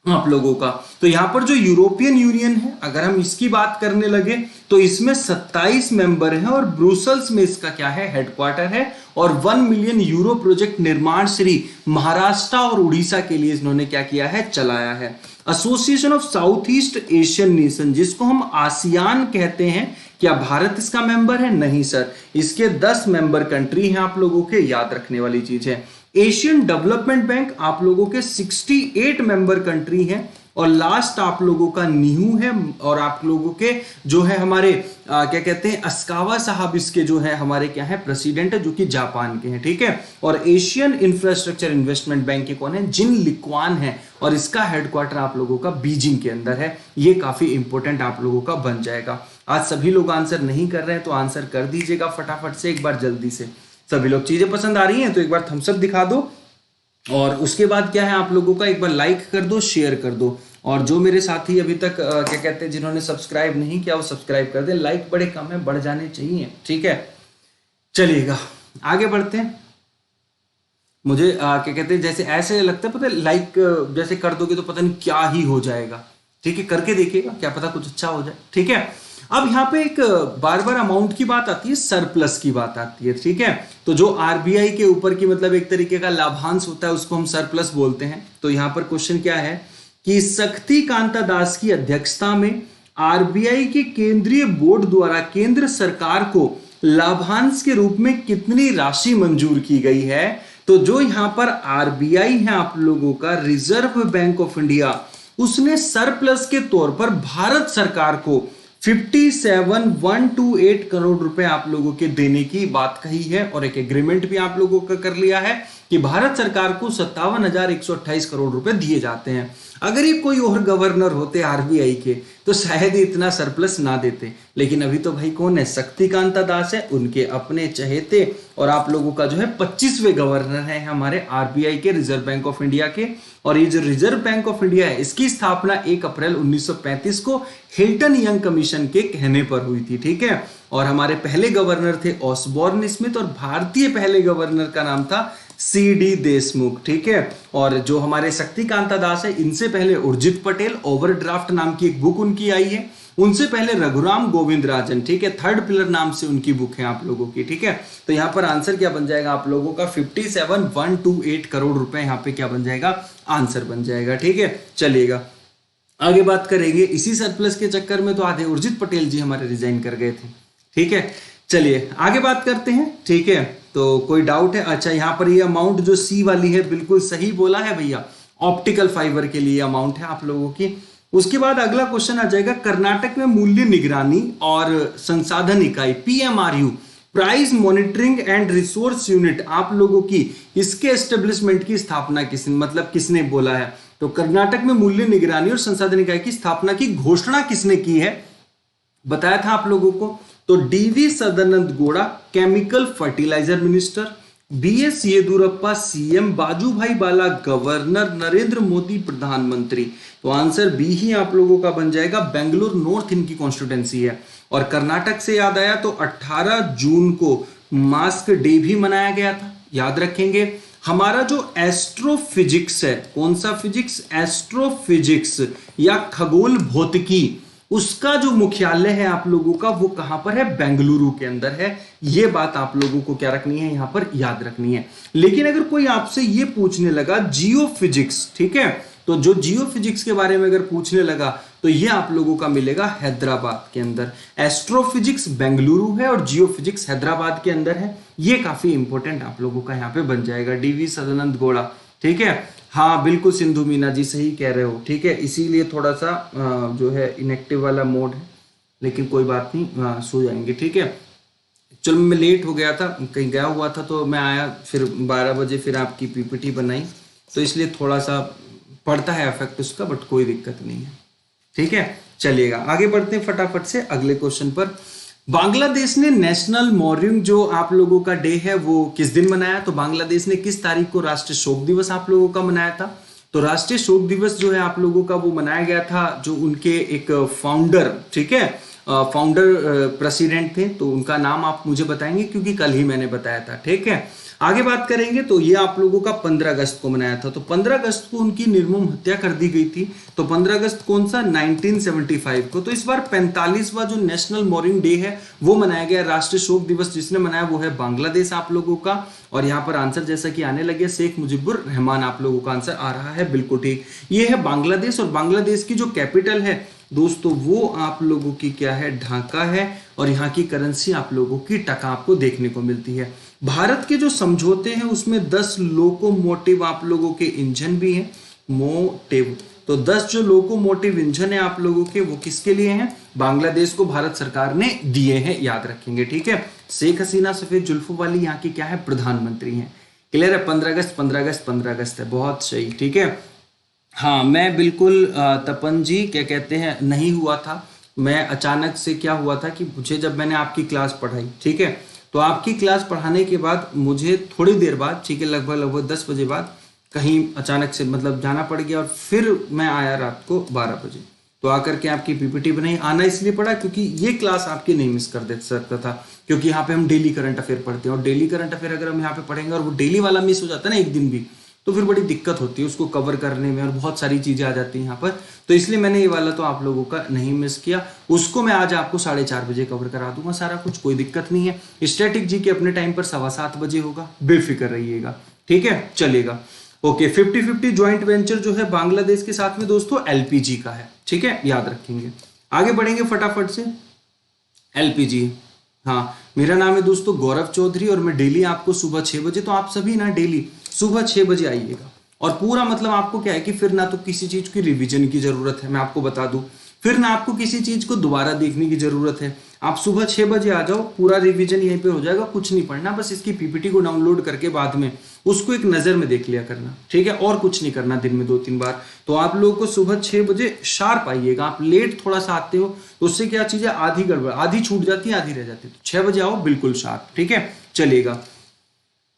A: आप लोगों का। तो यहां पर जो यूरोपियन यूनियन है, अगर हम इसकी बात करने लगे तो इसमें 27 मेंबर हैं और ब्रुसेल्स में इसका क्या है, हेडक्वार्टर है। और 1 million euro project Nirman Shri Maharashtra और उड़ीसा के लिए इन्होंने क्या किया है, चलाया है। Association of south east Asian nation, जिसको हम आसियान कहते हैं, क्या भारत इसका मेंबर है? नहीं सर, इसके 10 मेंबर कंट्री हैं आप लोगों के, याद रखने वाली चीज है। एशियन डेवलपमेंट बैंक आप लोगों के 68 मेंबर कंट्री हैं और लास्ट आप लोगों का न्यू है। और आप लोगों के जो है हमारे क्या कहते हैं, अस्कावा साहब इसके जो है हमारे क्या है, प्रेसिडेंट है, जो कि जापान के हैं, ठीक है। और एशियन इंफ्रास्ट्रक्चर इन्वेस्टमेंट बैंक के कौन है? जिन लिक्वान है और इसका हेडक्वार्टर आप लोगों का बीजिंग के अंदर है। ये काफी इंपॉर्टेंट आप लोगों का बन जाएगा। आज सभी लोग आंसर नहीं कर रहे हैं तो आंसर कर दीजिएगा फटाफट से, एक बार जल्दी से। सभी लोग चीजें पसंद आ रही हैं तो एक बार थम्स अप दिखा दो और उसके बाद क्या है आप लोगों का, एक बार लाइक कर दो, शेयर कर दो। और जो मेरे साथी अभी तक क्या कहते हैं, जिन्होंने सब्सक्राइब नहीं किया वो सब्सक्राइब कर दे। लाइक बड़े कम है, बढ़ जाने चाहिए, ठीक है। चलिएगा आगे बढ़ते हैं। मुझे क्या कहते हैं, जैसे ऐसे लगता है पता है, लाइक जैसे कर दोगे तो पता नहीं क्या ही हो जाएगा, ठीक है। करके देखिएगा, क्या पता कुछ अच्छा हो जाए, ठीक है। अब यहाँ पे एक बार बार अमाउंट की बात आती है, सरप्लस की बात आती है, ठीक है। तो जो आरबीआई के ऊपर की मतलब एक तरीके का लाभांश होता है उसको हम सरप्लस बोलते हैं। तो यहाँ पर क्वेश्चन क्या है कि शक्ति कांता दास की अध्यक्षता में आरबीआई के केंद्रीय बोर्ड द्वारा केंद्र सरकार को लाभांश के रूप में कितनी राशि मंजूर की गई है। तो जो यहाँ पर आरबीआई है आप लोगों का, रिजर्व बैंक ऑफ इंडिया, उसने सरप्लस के तौर पर भारत सरकार को 57,128 करोड़ रुपए आप लोगों के देने की बात कही है। और एक एग्रीमेंट भी आप लोगों का कर लिया है कि भारत सरकार को 57,128 करोड़ रुपए दिए जाते हैं। अगर ये कोई और गवर्नर होते आरबीआई के तो शायद इतना सरप्लस ना देते, लेकिन अभी तो भाई कौन है, शक्तिकांता दास है, उनके अपने चहेते। और आप लोगों का जो है 25वें गवर्नर है हमारे आरबीआई के, रिजर्व बैंक ऑफ इंडिया के। और ये जो रिजर्व बैंक ऑफ इंडिया है इसकी स्थापना 1 अप्रैल 1935 को हिल्टन यंग कमीशन के कहने पर हुई थी, ठीक है। और हमारे पहले गवर्नर थे ऑसबॉर्न स्मिथ और भारतीय पहले गवर्नर का नाम था सीडी देशमुख, ठीक है। और जो हमारे शक्तिकांता दास है, इनसे पहले उर्जित पटेल, ओवरड्राफ्ट नाम की एक बुक उनकी आई है। उनसे पहले रघुराम गोविंद राजन, ठीक है, थर्ड पिलर नाम से उनकी बुक है आप लोगों की, ठीक है। तो यहाँ पर आंसर क्या बन जाएगा आप लोगों का, 57,128 करोड़ रुपए यहाँ पे क्या बन जाएगा, आंसर बन जाएगा, ठीक है। चलिएगा आगे बात करेंगे। इसी सरप्लस के चक्कर में तो आधे उर्जित पटेल जी हमारे रिजाइन कर गए थे, ठीक है। चलिए आगे बात करते हैं, ठीक है। तो कोई डाउट है? अच्छा, यहाँ पर ये अमाउंट जो सी वाली है बिल्कुल सही बोला है भैया, ऑप्टिकल फाइबर के लिए अमाउंट है आप लोगों की। उसके बाद अगला क्वेश्चन आ जाएगा, कर्नाटक में मूल्य निगरानी और संसाधन इकाई PMRU, price monitoring and resource unit आप लोगों की, इसके एस्टेब्लिशमेंट की स्थापना किसने बोला है। तो कर्नाटक में मूल्य निगरानी और संसाधन इकाई की स्थापना की घोषणा किसने की है, बताया था आप लोगों को। तो DV Sadananda Gowda, chemical fertilizer minister, BS Yediyurappa CM, Vajubhai Vala governor, Narendra Modi प्रधानमंत्री। तो आंसर बी ही आप लोगों का बन जाएगा। बेंगलुरु नॉर्थ इनकी कॉन्स्टिट्यूंसी है। और कर्नाटक से याद आया तो 18 जून को मास्क डे भी मनाया गया था, याद रखेंगे। हमारा जो एस्ट्रोफिजिक्स है, कौन सा फिजिक्स? एस्ट्रोफिजिक्स या खगोल भौतिकी, उसका जो मुख्यालय है आप लोगों का वो कहां पर है? बेंगलुरु के अंदर है। ये बात आप लोगों को क्या रखनी है? यहां पर याद रखनी है। लेकिन अगर कोई आपसे ये पूछने लगा जियो फिजिक्स, ठीक है, तो जो जियो फिजिक्स के बारे में अगर पूछने लगा तो ये आप लोगों का मिलेगा हैदराबाद के अंदर। एस्ट्रोफिजिक्स बेंगलुरु है और जियो फिजिक्स हैदराबाद के अंदर है। ये काफी इंपॉर्टेंट आप लोगों का यहाँ पे बन जाएगा। डीवी सदानंद गौड़ा, ठीक है, हाँ बिल्कुल सिंधु मीना जी सही कह रहे हो, ठीक है। इसीलिए थोड़ा सा जो है इनएक्टिव वाला मोड है, लेकिन कोई बात नहीं, सो जाएंगे, ठीक है। चलो मैं लेट हो गया था, कहीं गया हुआ था, तो मैं आया फिर 12 बजे, फिर आपकी पीपीटी बनाई, तो इसलिए थोड़ा सा पड़ता है इफेक्ट उसका, बट कोई दिक्कत नहीं है, ठीक है। चलिएगा आगे बढ़ते हैं फटाफट से अगले क्वेश्चन पर। बांग्लादेश ने नेशनल मॉर्निंग जो आप लोगों का डे है वो किस दिन मनाया? तो बांग्लादेश ने किस तारीख को राष्ट्रीय शोक दिवस आप लोगों का मनाया था? तो राष्ट्रीय शोक दिवस जो है आप लोगों का वो मनाया गया था, जो उनके एक फाउंडर, ठीक है, फाउंडर प्रेसिडेंट थे, तो उनका नाम आप मुझे बताएंगे क्योंकि कल ही मैंने बताया था, ठीक है। आगे बात करेंगे तो ये आप लोगों का 15 अगस्त को मनाया था। तो 15 अगस्त को उनकी निर्मम हत्या कर दी गई थी। तो 15 अगस्त कौन सा? 1975 को। तो इस बार 45वां जो नेशनल मॉर्निंग डे है वो मनाया गया। राष्ट्रीय शोक दिवस जिसने मनाया वो है बांग्लादेश आप लोगों का। और यहाँ पर आंसर जैसा कि आने लगे, शेख मुजीबुर रहमान आप लोगों का आंसर आ रहा है, बिल्कुल ठीक। ये है बांग्लादेश, और बांग्लादेश की जो कैपिटल है दोस्तों वो आप लोगों की क्या है? ढाका है। और यहाँ की करेंसी आप लोगों की टका आपको देखने को मिलती है। भारत के जो समझौते हैं उसमें 10 लोकोमोटिव आप लोगों के इंजन भी हैं, मोटिव। तो 10 जो लोकोमोटिव इंजन है आप लोगों के वो किसके लिए हैं? बांग्लादेश को भारत सरकार ने दिए हैं, याद रखेंगे, ठीक है। शेख हसीना सफेद जुल्फों वाली यहाँ की क्या है? प्रधानमंत्री हैं। क्लियर है? 15 अगस्त 15 अगस्त 15 अगस्त है, बहुत सही, ठीक है। हाँ मैं बिल्कुल तपन जी क्या कहते हैं नहीं हुआ था। मैं अचानक से क्या हुआ था कि मुझे जब मैंने आपकी क्लास पढ़ाई, ठीक है, तो आपकी क्लास पढ़ाने के बाद मुझे थोड़ी देर बाद, ठीक है, लगभग 10 बजे बाद कहीं अचानक से मतलब जाना पड़ गया, और फिर मैं आया रात को 12 बजे, तो आकर के आपकी पीपीटी बनाई। आना इसलिए पड़ा क्योंकि ये क्लास आपकी नहीं मिस कर दे सकता था, क्योंकि यहाँ पे हम डेली करंट अफेयर पढ़ते हैं, और डेली करंट अफेयर अगर हम यहाँ पे पढ़ेंगे और वो डेली वाला मिस हो जाता है ना एक दिन भी, तो फिर बड़ी दिक्कत होती है उसको कवर करने में, और बहुत सारी चीजें आ जाती हैं यहाँ पर। तो इसलिए मैंने ये वाला तो आप लोगों का नहीं मिस किया, उसको मैं आज आपको 4:30 बजे कवर करा दूंगा सारा कुछ, कोई दिक्कत नहीं है। स्टैटिक जी के अपने टाइम पर 7:15 बजे होगा, बेफिक्र रहिएगा, ठीक है, चलेगा। ओके, 50-50 ज्वाइंट वेंचर जो है बांग्लादेश के साथ में दोस्तों एलपीजी का है, ठीक है, याद रखेंगे। आगे बढ़ेंगे फटाफट से। एलपीजी, हाँ मेरा नाम है दोस्तों गौरव चौधरी, और मैं डेली आपको सुबह 6 बजे, तो आप सभी ना डेली सुबह 6 बजे आइएगा। और पूरा मतलब आपको क्या है कि फिर ना तो किसी चीज की रिवीजन की जरूरत है, मैं आपको बता दूं, फिर ना आपको किसी चीज को दोबारा देखने की जरूरत है। आप सुबह 6 बजे आ जाओ, पूरा रिवीजन यहीं पे हो जाएगा, कुछ नहीं पढ़ना, बस इसकी पीपीटी को डाउनलोड करके बाद में उसको एक नजर में देख लिया करना, ठीक है, और कुछ नहीं करना दिन में 2-3 बार। तो आप लोगों को सुबह 6 बजे शार्प आइएगा। आप लेट थोड़ा सा आते हो तो उससे क्या चीजें आधी गड़बड़, आधी छूट जाती है, आधी रह जाती है। तो 6 बजे आओ बिल्कुल शार्प, ठीक है, चलेगा।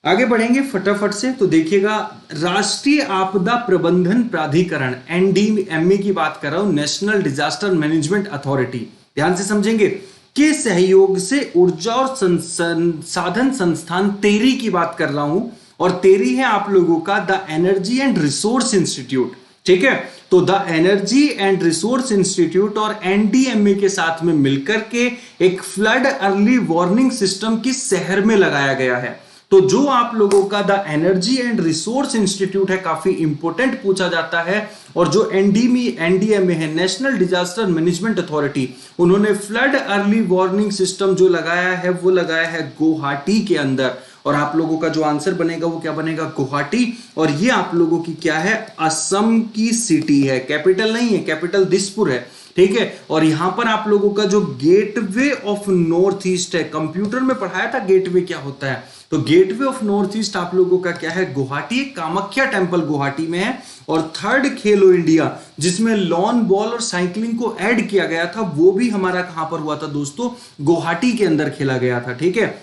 A: आगे बढ़ेंगे फटाफट से। तो देखिएगा, राष्ट्रीय आपदा प्रबंधन प्राधिकरण एनडीएमए की बात कर रहा हूं, नेशनल डिजास्टर मैनेजमेंट अथॉरिटी, ध्यान से समझेंगे, के सहयोग से ऊर्जा और संसाधन संस्थान टेरी की बात कर रहा हूं। और टेरी है आप लोगों का the energy and resource institute, ठीक है। तो the energy and resource institute और एनडीएमए के साथ में मिलकर के एक फ्लड अर्ली वार्निंग सिस्टम की शहर में लगाया गया है। तो जो आप लोगों का the energy and resource institute है, काफी इंपोर्टेंट पूछा जाता है। और जो एनडीएमए है, नेशनल डिजास्टर मैनेजमेंट अथॉरिटी, उन्होंने फ्लड अर्ली वार्निंग सिस्टम जो लगाया है वो लगाया है गुवाहाटी के अंदर। और आप लोगों का जो आंसर बनेगा वो क्या बनेगा? गुवाहाटी। और ये आप लोगों की क्या है? असम की सिटी है, कैपिटल नहीं है, कैपिटल दिसपुर है, ठीक है। और यहां पर आप लोगों का जो गेटवे ऑफ नॉर्थ ईस्ट है, कंप्यूटर में पढ़ाया था गेटवे क्या होता है, तो गेटवे ऑफ नॉर्थ ईस्ट आप लोगों का क्या है? गुवाहाटी। कामाख्या टेम्पल गुवाहाटी में है। और थर्ड खेलो इंडिया जिसमें लॉन बॉल और साइकिलिंग को ऐड किया गया था, वो भी हमारा कहां पर हुआ था दोस्तों? गुवाहाटी के अंदर खेला गया था, ठीक है।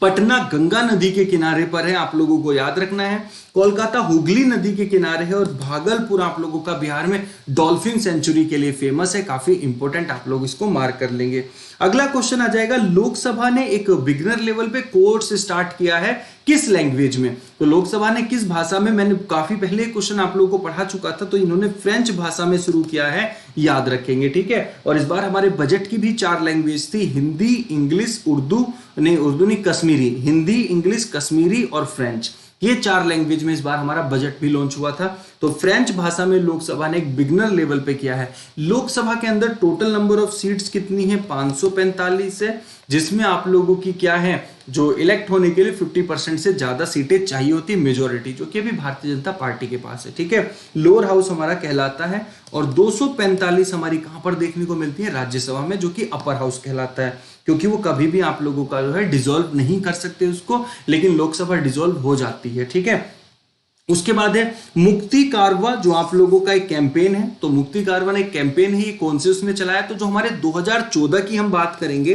A: पटना गंगा नदी के किनारे पर है, आप लोगों को याद रखना है। कोलकाता हुगली नदी के किनारे है, और भागलपुर आप लोगों का बिहार में डॉल्फिन सेंचुरी के लिए फेमस है। काफी इंपॉर्टेंट, आप लोग इसको मार्क कर लेंगे। अगला क्वेश्चन आ जाएगा, लोकसभा ने एक बिगिनर लेवल पे कोर्स स्टार्ट किया है किस लैंग्वेज में? तो लोकसभा ने किस भाषा में, मैंने काफी पहले क्वेश्चन आप लोगों को पढ़ा चुका था, तो इन्होंने फ्रेंच भाषा में शुरू किया है, याद रखेंगे, ठीक है। और इस बार हमारे बजट की भी 4 लैंग्वेज थी, हिंदी, इंग्लिश, उर्दू नहीं कश्मीरी, हिंदी, इंग्लिश, कश्मीरी और फ्रेंच। ये 4 लैंग्वेज में इस बार हमारा बजट भी लॉन्च हुआ था। तो फ्रेंच भाषा में लोकसभा ने एक बिगनर लेवल पे किया है। लोकसभा के अंदर टोटल नंबर ऑफ सीट्स कितनी है? 545 है, जिसमें आप लोगों की क्या है, जो इलेक्ट होने के लिए 50% से ज्यादा सीटें चाहिए होती है, मेजोरिटी, जो कि अभी भारतीय जनता पार्टी के पास है, ठीक है। लोअर हाउस हमारा कहलाता है। और 245 हमारी कहां पर देखने को मिलती है? राज्यसभा में, जो कि अपर हाउस कहलाता है, क्योंकि वो कभी भी आप लोगों का जो है डिसॉल्व नहीं कर सकते उसको, लेकिन लोकसभा डिसॉल्व हो जाती है, ठीक है। उसके बाद है मुक्ति कारवा, जो आप लोगों का एक कैंपेन है। तो मुक्ति कारवा ने एक कैंपेन है, ये कौन से उसने चलाया? तो जो हमारे 2014 की हम बात करेंगे,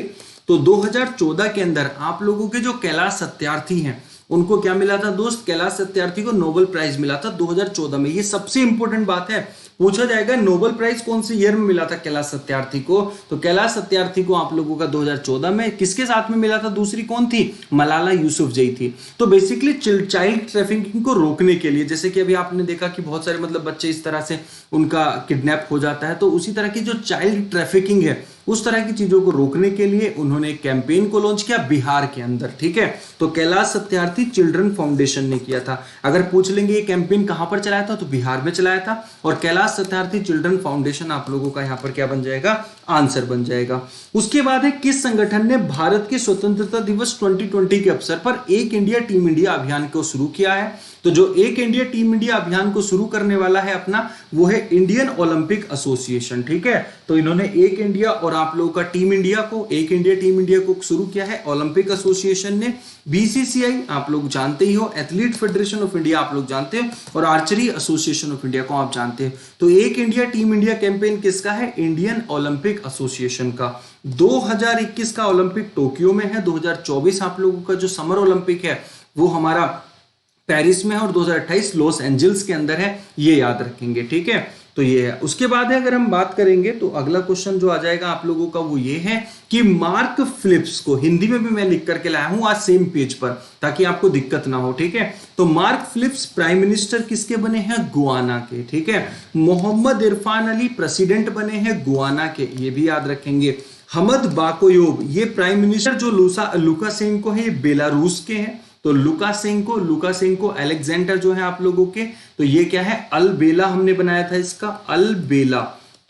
A: तो 2014 के अंदर आप लोगों के जो कैलाश सत्यार्थी हैं, उनको क्या मिला था दोस्त? कैलाश सत्यार्थी को नोबेल प्राइज मिला था 2014 में। ये सबसे इंपॉर्टेंट बात है, पूछा जाएगा नोबेल प्राइज कौन से ईयर में मिला था कैलाश सत्यार्थी को? तो कैलाश सत्यार्थी को आप लोगों का 2014 में किसके साथ में मिला था? दूसरी कौन थी? मलाला यूसुफजई थी। तो बेसिकली चाइल्ड ट्रैफिकिंग को रोकने के लिए, जैसे कि अभी आपने देखा कि बहुत सारे मतलब बच्चे इस तरह से उनका किडनैप हो जाता है, तो उसी तरह की जो चाइल्ड ट्रैफिकिंग है, उस तरह की चीजों को रोकने के लिए उन्होंने एक कैंपेन को लॉन्च किया बिहार के अंदर, ठीक है। तो कैलाश सत्यार्थी चिल्ड्रन फाउंडेशन ने किया था। अगर पूछ लेंगे ये कैंपेन कहां पर चलाया था, तो बिहार में चलाया था। और कैलाश सत्यार्थी चिल्ड्रन फाउंडेशन आप लोगों का यहां पर क्या बन जाएगा? आंसर बन जाएगा। उसके बाद है किस संगठन ने भारत के स्वतंत्रता दिवस 2020 के अवसर पर एक इंडिया टीम इंडिया अभियान को शुरू किया है? तो जो एक इंडिया टीम इंडिया अभियान को शुरू करने वाला है अपना, वो है इंडियन ओलंपिक एसोसिएशन, ठीक है। तो इन्होंने एक इंडिया और आप लोगों का टीम इंडिया को, एक इंडिया टीम इंडिया को शुरू किया है ओलंपिक एसोसिएशन ने। बीसीसीआई आप लोग जानते ही हो, एथलीट फेडरेशन ऑफ इंडिया आप लोग जानते हो, और आर्चरी एसोसिएशन ऑफ इंडिया को आप जानते हो। तो एक इंडिया टीम इंडिया कैंपेन किसका है? इंडियन ओलंपिक एसोसिएशन का। 2021 का ओलंपिक टोक्यो में है, 2024 आप लोगों का जो समर ओलंपिक है वो हमारा पेरिस में है, और 2028 लॉस एंजल्स के अंदर है, ये याद रखेंगे, ठीक है। तो ये है। उसके बाद है अगर हम बात करेंगे, तो अगला क्वेश्चन जो आ जाएगा आप लोगों का वो ये है कि मार्क फिलिप्स को, हिंदी में भी मैं लिख करके लाया हूं आज सेम पेज पर, ताकि आपको दिक्कत ना हो, ठीक है। तो मार्क फिलिप्स प्राइम मिनिस्टर किसके बने हैं? गुआना के, ठीक है। मोहम्मद इरफान अली प्रेसिडेंट बने हैं गुआना के, ये भी याद रखेंगे। हमद बाकोयोव ये प्राइम मिनिस्टर जो लुकाशेंको है, ये बेलारूस के हैं। तो लुकाशेंको अलेक्जेंडर जो है आप लोगों के, तो ये क्या है? अलबेला हमने बनाया था इसका, अलबेला।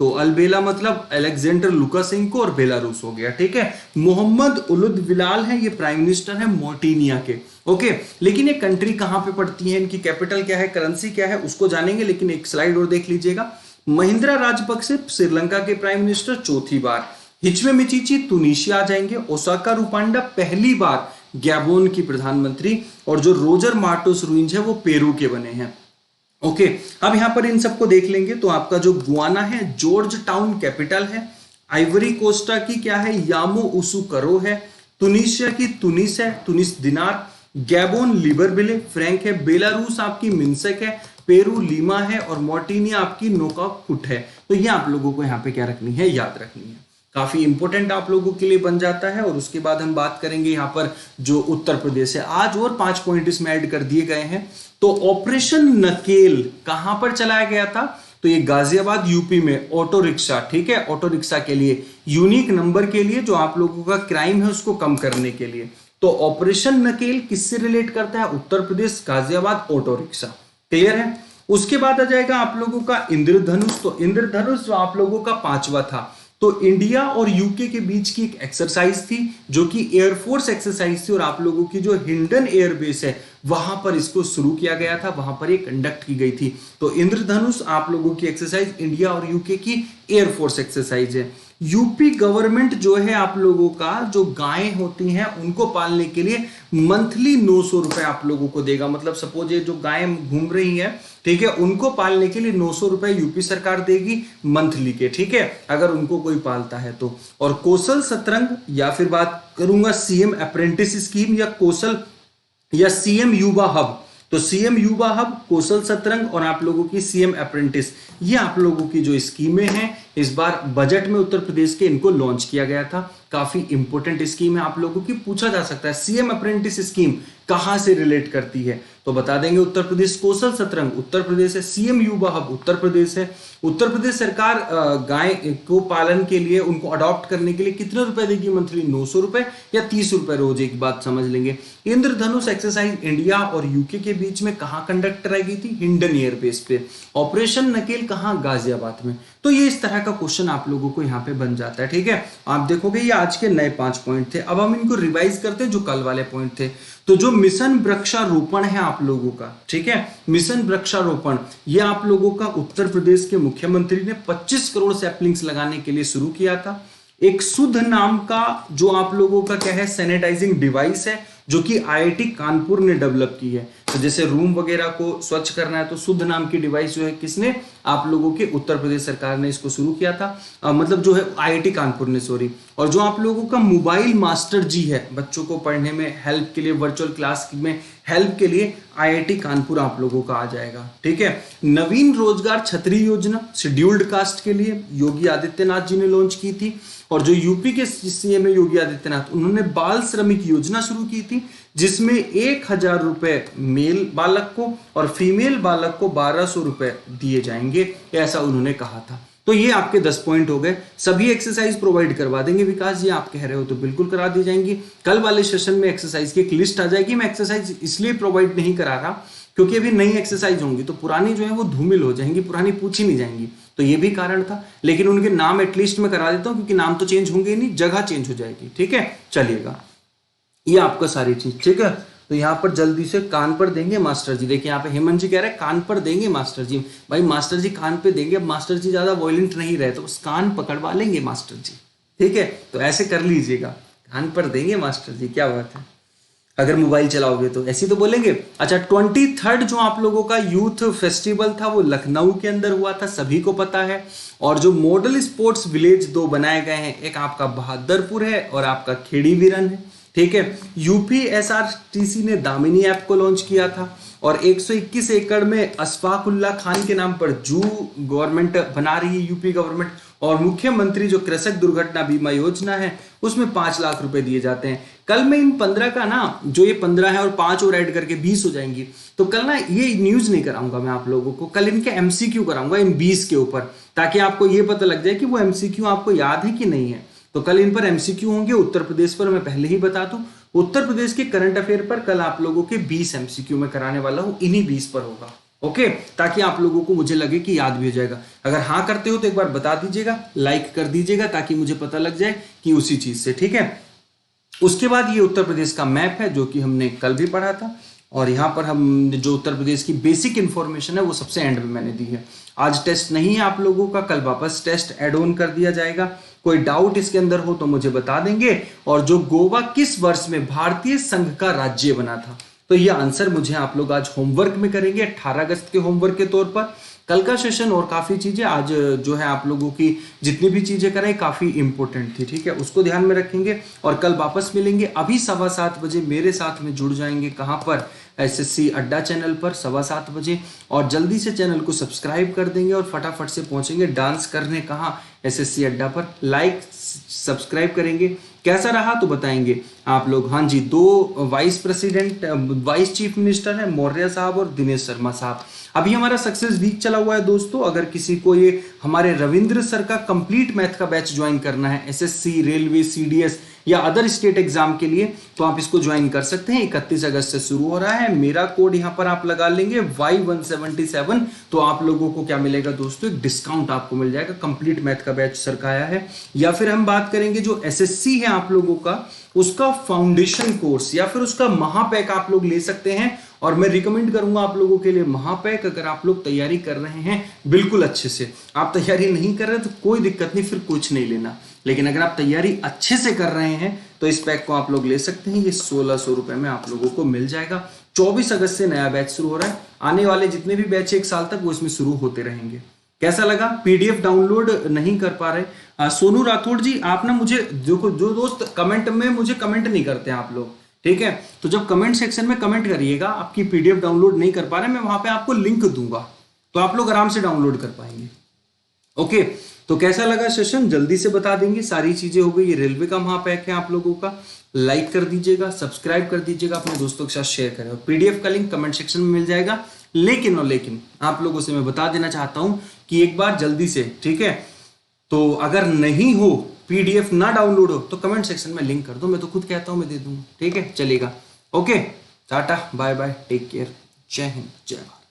A: तो अलबेला मतलब अलेक्जेंडर लुकाशेंको और बेलारूस हो गया, ठीक है। मोहम्मद उलुद बिलाल है, ये प्राइम मिनिस्टर है मोर्टिनिया के, ओके। लेकिन ये कंट्री कहां पे पड़ती है, इनकी कैपिटल क्या है, करेंसी क्या है, उसको जानेंगे, लेकिन एक स्लाइड और देख लीजिएगा। महिंद्रा राजपक्षे श्रीलंका के प्राइम मिनिस्टर चौथी बार। हिचमे मिचिची तुनिशिया आ जाएंगे। ओसाका रुपांडा पहली बार गैबोन की प्रधानमंत्री, और जो रोजर मार्टोस रूइंज है वो पेरू के बने हैं, ओके। अब यहां पर इन सबको देख लेंगे, तो आपका जो गुआना है जॉर्ज टाउन कैपिटल है। आइवरी कोस्टा की क्या है? यामो उसुकरो है। तुनिशिया की तुनिस है, तुनिस दिनार। गैबोन लिबरविले फ्रैंक है। बेलारूस आपकी मिन्स्क है। पेरू लीमा है, और मोर्टिनिया आपकी नोकाकुट है। तो ये आप लोगों को यहाँ पे क्या रखनी है, याद रखनी है। काफी इंपॉर्टेंट आप लोगों के लिए बन जाता है। और उसके बाद हम बात करेंगे यहाँ पर जो उत्तर प्रदेश है, आज और 5 पॉइंट इसमें ऐड कर दिए गए हैं। तो ऑपरेशन नकेल कहां पर चलाया गया था? तो ये गाजियाबाद यूपी में ऑटो रिक्शा, ठीक है, ऑटो रिक्शा के लिए, यूनिक नंबर के लिए, जो आप लोगों का क्राइम है उसको कम करने के लिए। तो ऑपरेशन नकेल किससे रिलेट करता है? Uttar Pradesh, Ghaziabad, auto rickshaw, clear है। उसके बाद आ जाएगा आप लोगों का इंद्रधनुष। तो इंद्रधनुष जो आप लोगों का 5वां था, तो इंडिया और यूके के बीच की एक एक्सरसाइज थी, जो कि एयरफोर्स एक्सरसाइज थी, और आप लोगों की जो हिंडन एयरबेस है वहां पर इसको शुरू किया गया था, वहां पर ये कंडक्ट की गई थी। तो इंद्रधनुष आप लोगों की एक्सरसाइज इंडिया और यूके की एयरफोर्स एक्सरसाइज है। यूपी गवर्नमेंट जो है आप लोगों का, जो गायें होती हैं उनको पालने के लिए मंथली 900 रुपए आप लोगों को देगा। मतलब सपोज ये जो गायें घूम रही है, ठीक है, उनको पालने के लिए 900 रुपए यूपी सरकार देगी मंथली के, ठीक है, अगर उनको कोई पालता है तो। और कौशल सतरंग या फिर बात करूंगा सीएम अप्रेंटिस स्कीम या कौशल या सीएम युवा हब, तो सीएम युवा हब, कौशल सतरंग और आप लोगों की सीएम अप्रेंटिस, ये आप लोगों की जो स्कीमें हैं इस बार बजट में उत्तर प्रदेश के इनको लॉन्च किया गया था। काफी इंपॉर्टेंट स्कीम है आप लोगों की, पूछा जा सकता है सीएम अप्रेंटिस स्कीम कहां से रिलेट करती है, तो बता देंगे उत्तर प्रदेश। कौशल सतरंग उत्तर प्रदेश है, सीएम युवा हब उत्तर प्रदेश है। उत्तर प्रदेश सरकार गाय को पालन के लिए उनको अडॉप्ट करने के लिए कितने रुपए देगी मंथली, 900 रुपए या 30 रुपए रोज, एक बात समझ लेंगे। इंद्रधनुष एक्सरसाइज इंडिया और यूके के बीच में कहां कंडक्ट कराई गई थी, हिंडन एयरबेस पे। ऑपरेशन नकेल कहां, गाजियाबाद में। तो ये इस तरह का क्वेश्चन आप लोगों को यहाँ पे बन जाता है, ठीक है। आप देखोगे ये आज के नए 5 पॉइंट थे। अब हम इनको रिवाइज करते हैं जो कल वाले पॉइंट थे। तो जो मिशन वृक्षारोपण है आप लोगों का, ठीक है, मिशन वृक्षारोपण, ये आप लोगों का उत्तर प्रदेश के मुख्यमंत्री ने 25 करोड़ सैपलिंग्स लगाने के लिए शुरू किया था। एक शुद्ध नाम का जो आप लोगों का क्या है, सैनिटाइजिंग डिवाइस है जो कि आईआईटी कानपुर ने डेवलप की है। तो जैसे रूम वगैरह को स्वच्छ करना है तो शुद्ध नाम की डिवाइस जो है किसने, आप लोगों के उत्तर प्रदेश सरकार ने इसको शुरू किया था, मतलब जो है आईआईटी कानपुर ने, सॉरी। और जो आप लोगों का मोबाइल मास्टर जी है, बच्चों को पढ़ने में हेल्प के लिए, वर्चुअल क्लास में हेल्प के लिए आईआईटी कानपुर आप लोगों का आ जाएगा, ठीक है। नवीन रोजगार छतरी योजना शेड्यूल्ड कास्ट के लिए योगी आदित्यनाथ जी ने लॉन्च की थी। और जो यूपी के सीएम है योगी आदित्यनाथ, उन्होंने बाल श्रमिक योजना शुरू की थी जिसमें 1000 रुपए मेल बालक को और फीमेल बालक को 1200 रुपए दिए जाएंगे, ऐसा उन्होंने कहा था। तो ये आपके 10 पॉइंट हो गए। सभी एक्सरसाइज प्रोवाइड करवा देंगे विकास जी, आप कह रहे हो तो बिल्कुल करा दी जाएंगी। कल वाले सेशन में एक्सरसाइज की एक लिस्ट आ जाएगी। मैं एक्सरसाइज इसलिए प्रोवाइड नहीं करा रहा क्योंकि अभी नई एक्सरसाइज होंगी तो पुरानी जो है वो धूमिल हो जाएंगी, पुरानी पूछी नहीं जाएंगी, तो ये भी कारण था। लेकिन उनके नाम एटलीस्ट मैं करा देता हूं क्योंकि नाम तो चेंज होंगे नहीं, जगह चेंज हो जाएगी, ठीक है। चलिएगा, ये आपका सारी चीज, ठीक है। तो यहाँ पर जल्दी से कान पर देंगे मास्टर जी। देखिए यहाँ पे हेमंत जी कह रहे हैं कान पर देंगे मास्टर जी। भाई मास्टर जी कान पे देंगे, अब मास्टर जी ज्यादा वॉयलेंट नहीं रहे तो बस कान पकड़वा लेंगे मास्टर जी, ठीक है। तो ऐसे कर लीजिएगा, कान पर देंगे मास्टर जी, क्या बात है। अगर मोबाइल चलाओगे तो ऐसे तो बोलेंगे। अच्छा, 23 जो आप लोगों का यूथ फेस्टिवल था वो लखनऊ के अंदर हुआ था, सभी को पता है। और जो मॉडल स्पोर्ट्स विलेज 2 बनाए गए हैं, एक आपका बहादुरपुर है और आपका खेड़ी वीरन है, ठीक है। यूपीएसआरटीसी ने दामिनी ऐप को लॉन्च किया था और 121 एकड़ में अशफाकुल्ला खान के नाम पर जू गवर्नमेंट बना रही है यूपी गवर्नमेंट। और मुख्यमंत्री जो कृषक दुर्घटना बीमा योजना है उसमें 5 लाख रुपए दिए जाते हैं। कल मैं इन 15 का ना, जो ये 15 है और 5 और ऐड करके 20 हो जाएंगी, तो कल ना ये न्यूज नहीं कराऊंगा मैं आप लोगों को, कल इनके एमसीक्यू कराऊंगा इन 20 के ऊपर, ताकि आपको ये पता लग जाए कि वो एमसीक्यू आपको याद है कि नहीं है। तो कल इन पर एमसीक्यू होंगे। उत्तर प्रदेश पर मैं पहले ही बता दूं, उत्तर प्रदेश के करंट अफेयर पर कल आप लोगों के 20 एमसीक्यू में कराने वाला हूं, इन्हीं 20 पर होगा, ओके, ताकि आप लोगों को मुझे लगे कि याद भी हो जाएगा। अगर हाँ करते हो तो एक बार बता दीजिएगा, लाइक कर दीजिएगा ताकि मुझे पता लग जाए कि उसी चीज से, ठीक है। उसके बाद ये उत्तर प्रदेश का मैप है जो कि हमने कल भी पढ़ा था। और यहाँ पर हम जो उत्तर प्रदेश की बेसिक इंफॉर्मेशन है वो सबसे एंड में मैंने दी है। आज टेस्ट नहीं है आप लोगों का, कल वापस टेस्ट ऐड ऑन कर दिया जाएगा। कोई डाउट इसके अंदर हो तो मुझे बता देंगे। और जो गोवा किस वर्ष में भारतीय संघ का राज्य बना था, तो ये आंसर मुझे आप लोग आज होमवर्क में करेंगे 18 अगस्त के होमवर्क के तौर पर। कल का सेशन और काफी चीजें आज जो है आप लोगों की जितनी भी चीजें कराई काफी इंपॉर्टेंट थी, ठीक है, उसको ध्यान में रखेंगे। और कल वापस मिलेंगे अभी 7:15 बजे, मेरे साथ में जुड़ जाएंगे कहां पर, एसएससी अड्डा चैनल पर 7:15 बजे। और जल्दी से चैनल को सब्सक्राइब कर देंगे और फटाफट से पहुंचेंगे डांस करने कहां, एसएससी अड्डा पर। लाइक सब्सक्राइब करेंगे। कैसा रहा तो बताएंगे आप लोग। हाँ जी, 2 वाइस चीफ मिनिस्टर है, मौर्य साहब और दिनेश शर्मा साहब। अभी हमारा सक्सेस वीक चला हुआ है दोस्तों। अगर किसी को ये हमारे रविंद्र सर का कंप्लीट मैथ का बैच ज्वाइन करना है, एसएससी, रेलवे, सीडीएस या अदर स्टेट एग्जाम के लिए, तो आप इसको ज्वाइन कर सकते हैं। 31 अगस्त से शुरू हो रहा है। मेरा कोड यहाँ पर आप लगा लेंगे Y177, तो आप लोगों को क्या मिलेगा दोस्तों, एक डिस्काउंट आपको मिल जाएगा। कंप्लीट मैथ का बैच सर का आया है। या फिर हम बात करेंगे जो एसएससी है आप लोगों का, उसका फाउंडेशन कोर्स या फिर उसका महापैक आप लोग ले सकते हैं। और मैं रिकमेंड करूंगा आप लोगों के लिए महापैक। अगर आप लोग तैयारी कर रहे हैं बिल्कुल अच्छे से, आप तैयारी नहीं कर रहे तो कोई दिक्कत नहीं, फिर कुछ नहीं लेना। लेकिन अगर आप तैयारी अच्छे से कर रहे हैं तो इस पैक को आप लोग ले सकते हैं। ये 1600 रुपए में आप लोगों को मिल जाएगा। 24 अगस्त से नया बैच शुरू हो रहा है। आने वाले जितने भी बैच एक साल तक वो इसमें शुरू होते रहेंगे। कैसा लगा? पीडीएफ डाउनलोड नहीं कर पा रहे सोनू राठौड़ जी, आप ना मुझे जो दोस्त कमेंट में मुझे कमेंट नहीं करते हैं आप लोग, ठीक है, तो जब कमेंट सेक्शन में कमेंट करिएगा आपकी पीडीएफ डाउनलोड नहीं कर पा रहे, मैं वहां पे आपको लिंक दूंगा तो आप लोग आराम से डाउनलोड कर पाएंगे। ओके, तो कैसा लगा सेशन जल्दी से बता देंगे। सारी चीजें हो गई। ये रेलवे का महापैक है आप लोगों का। लाइक कर दीजिएगा, सब्सक्राइब कर दीजिएगा, अपने दोस्तों के साथ शेयर करें। और पीडीएफ का लिंक कमेंट सेक्शन में मिल जाएगा। लेकिन आप लोगों से मैं बता देना चाहता हूं कि एक बार जल्दी से, ठीक है, तो अगर नहीं हो पीडीएफ ना डाउनलोड हो तो कमेंट सेक्शन में लिंक कर दो, मैं तो खुद कहता हूं मैं दे दूंगा, ठीक है, चलेगा। Okay, tata bye bye, take care, जय हिंद जय भारत।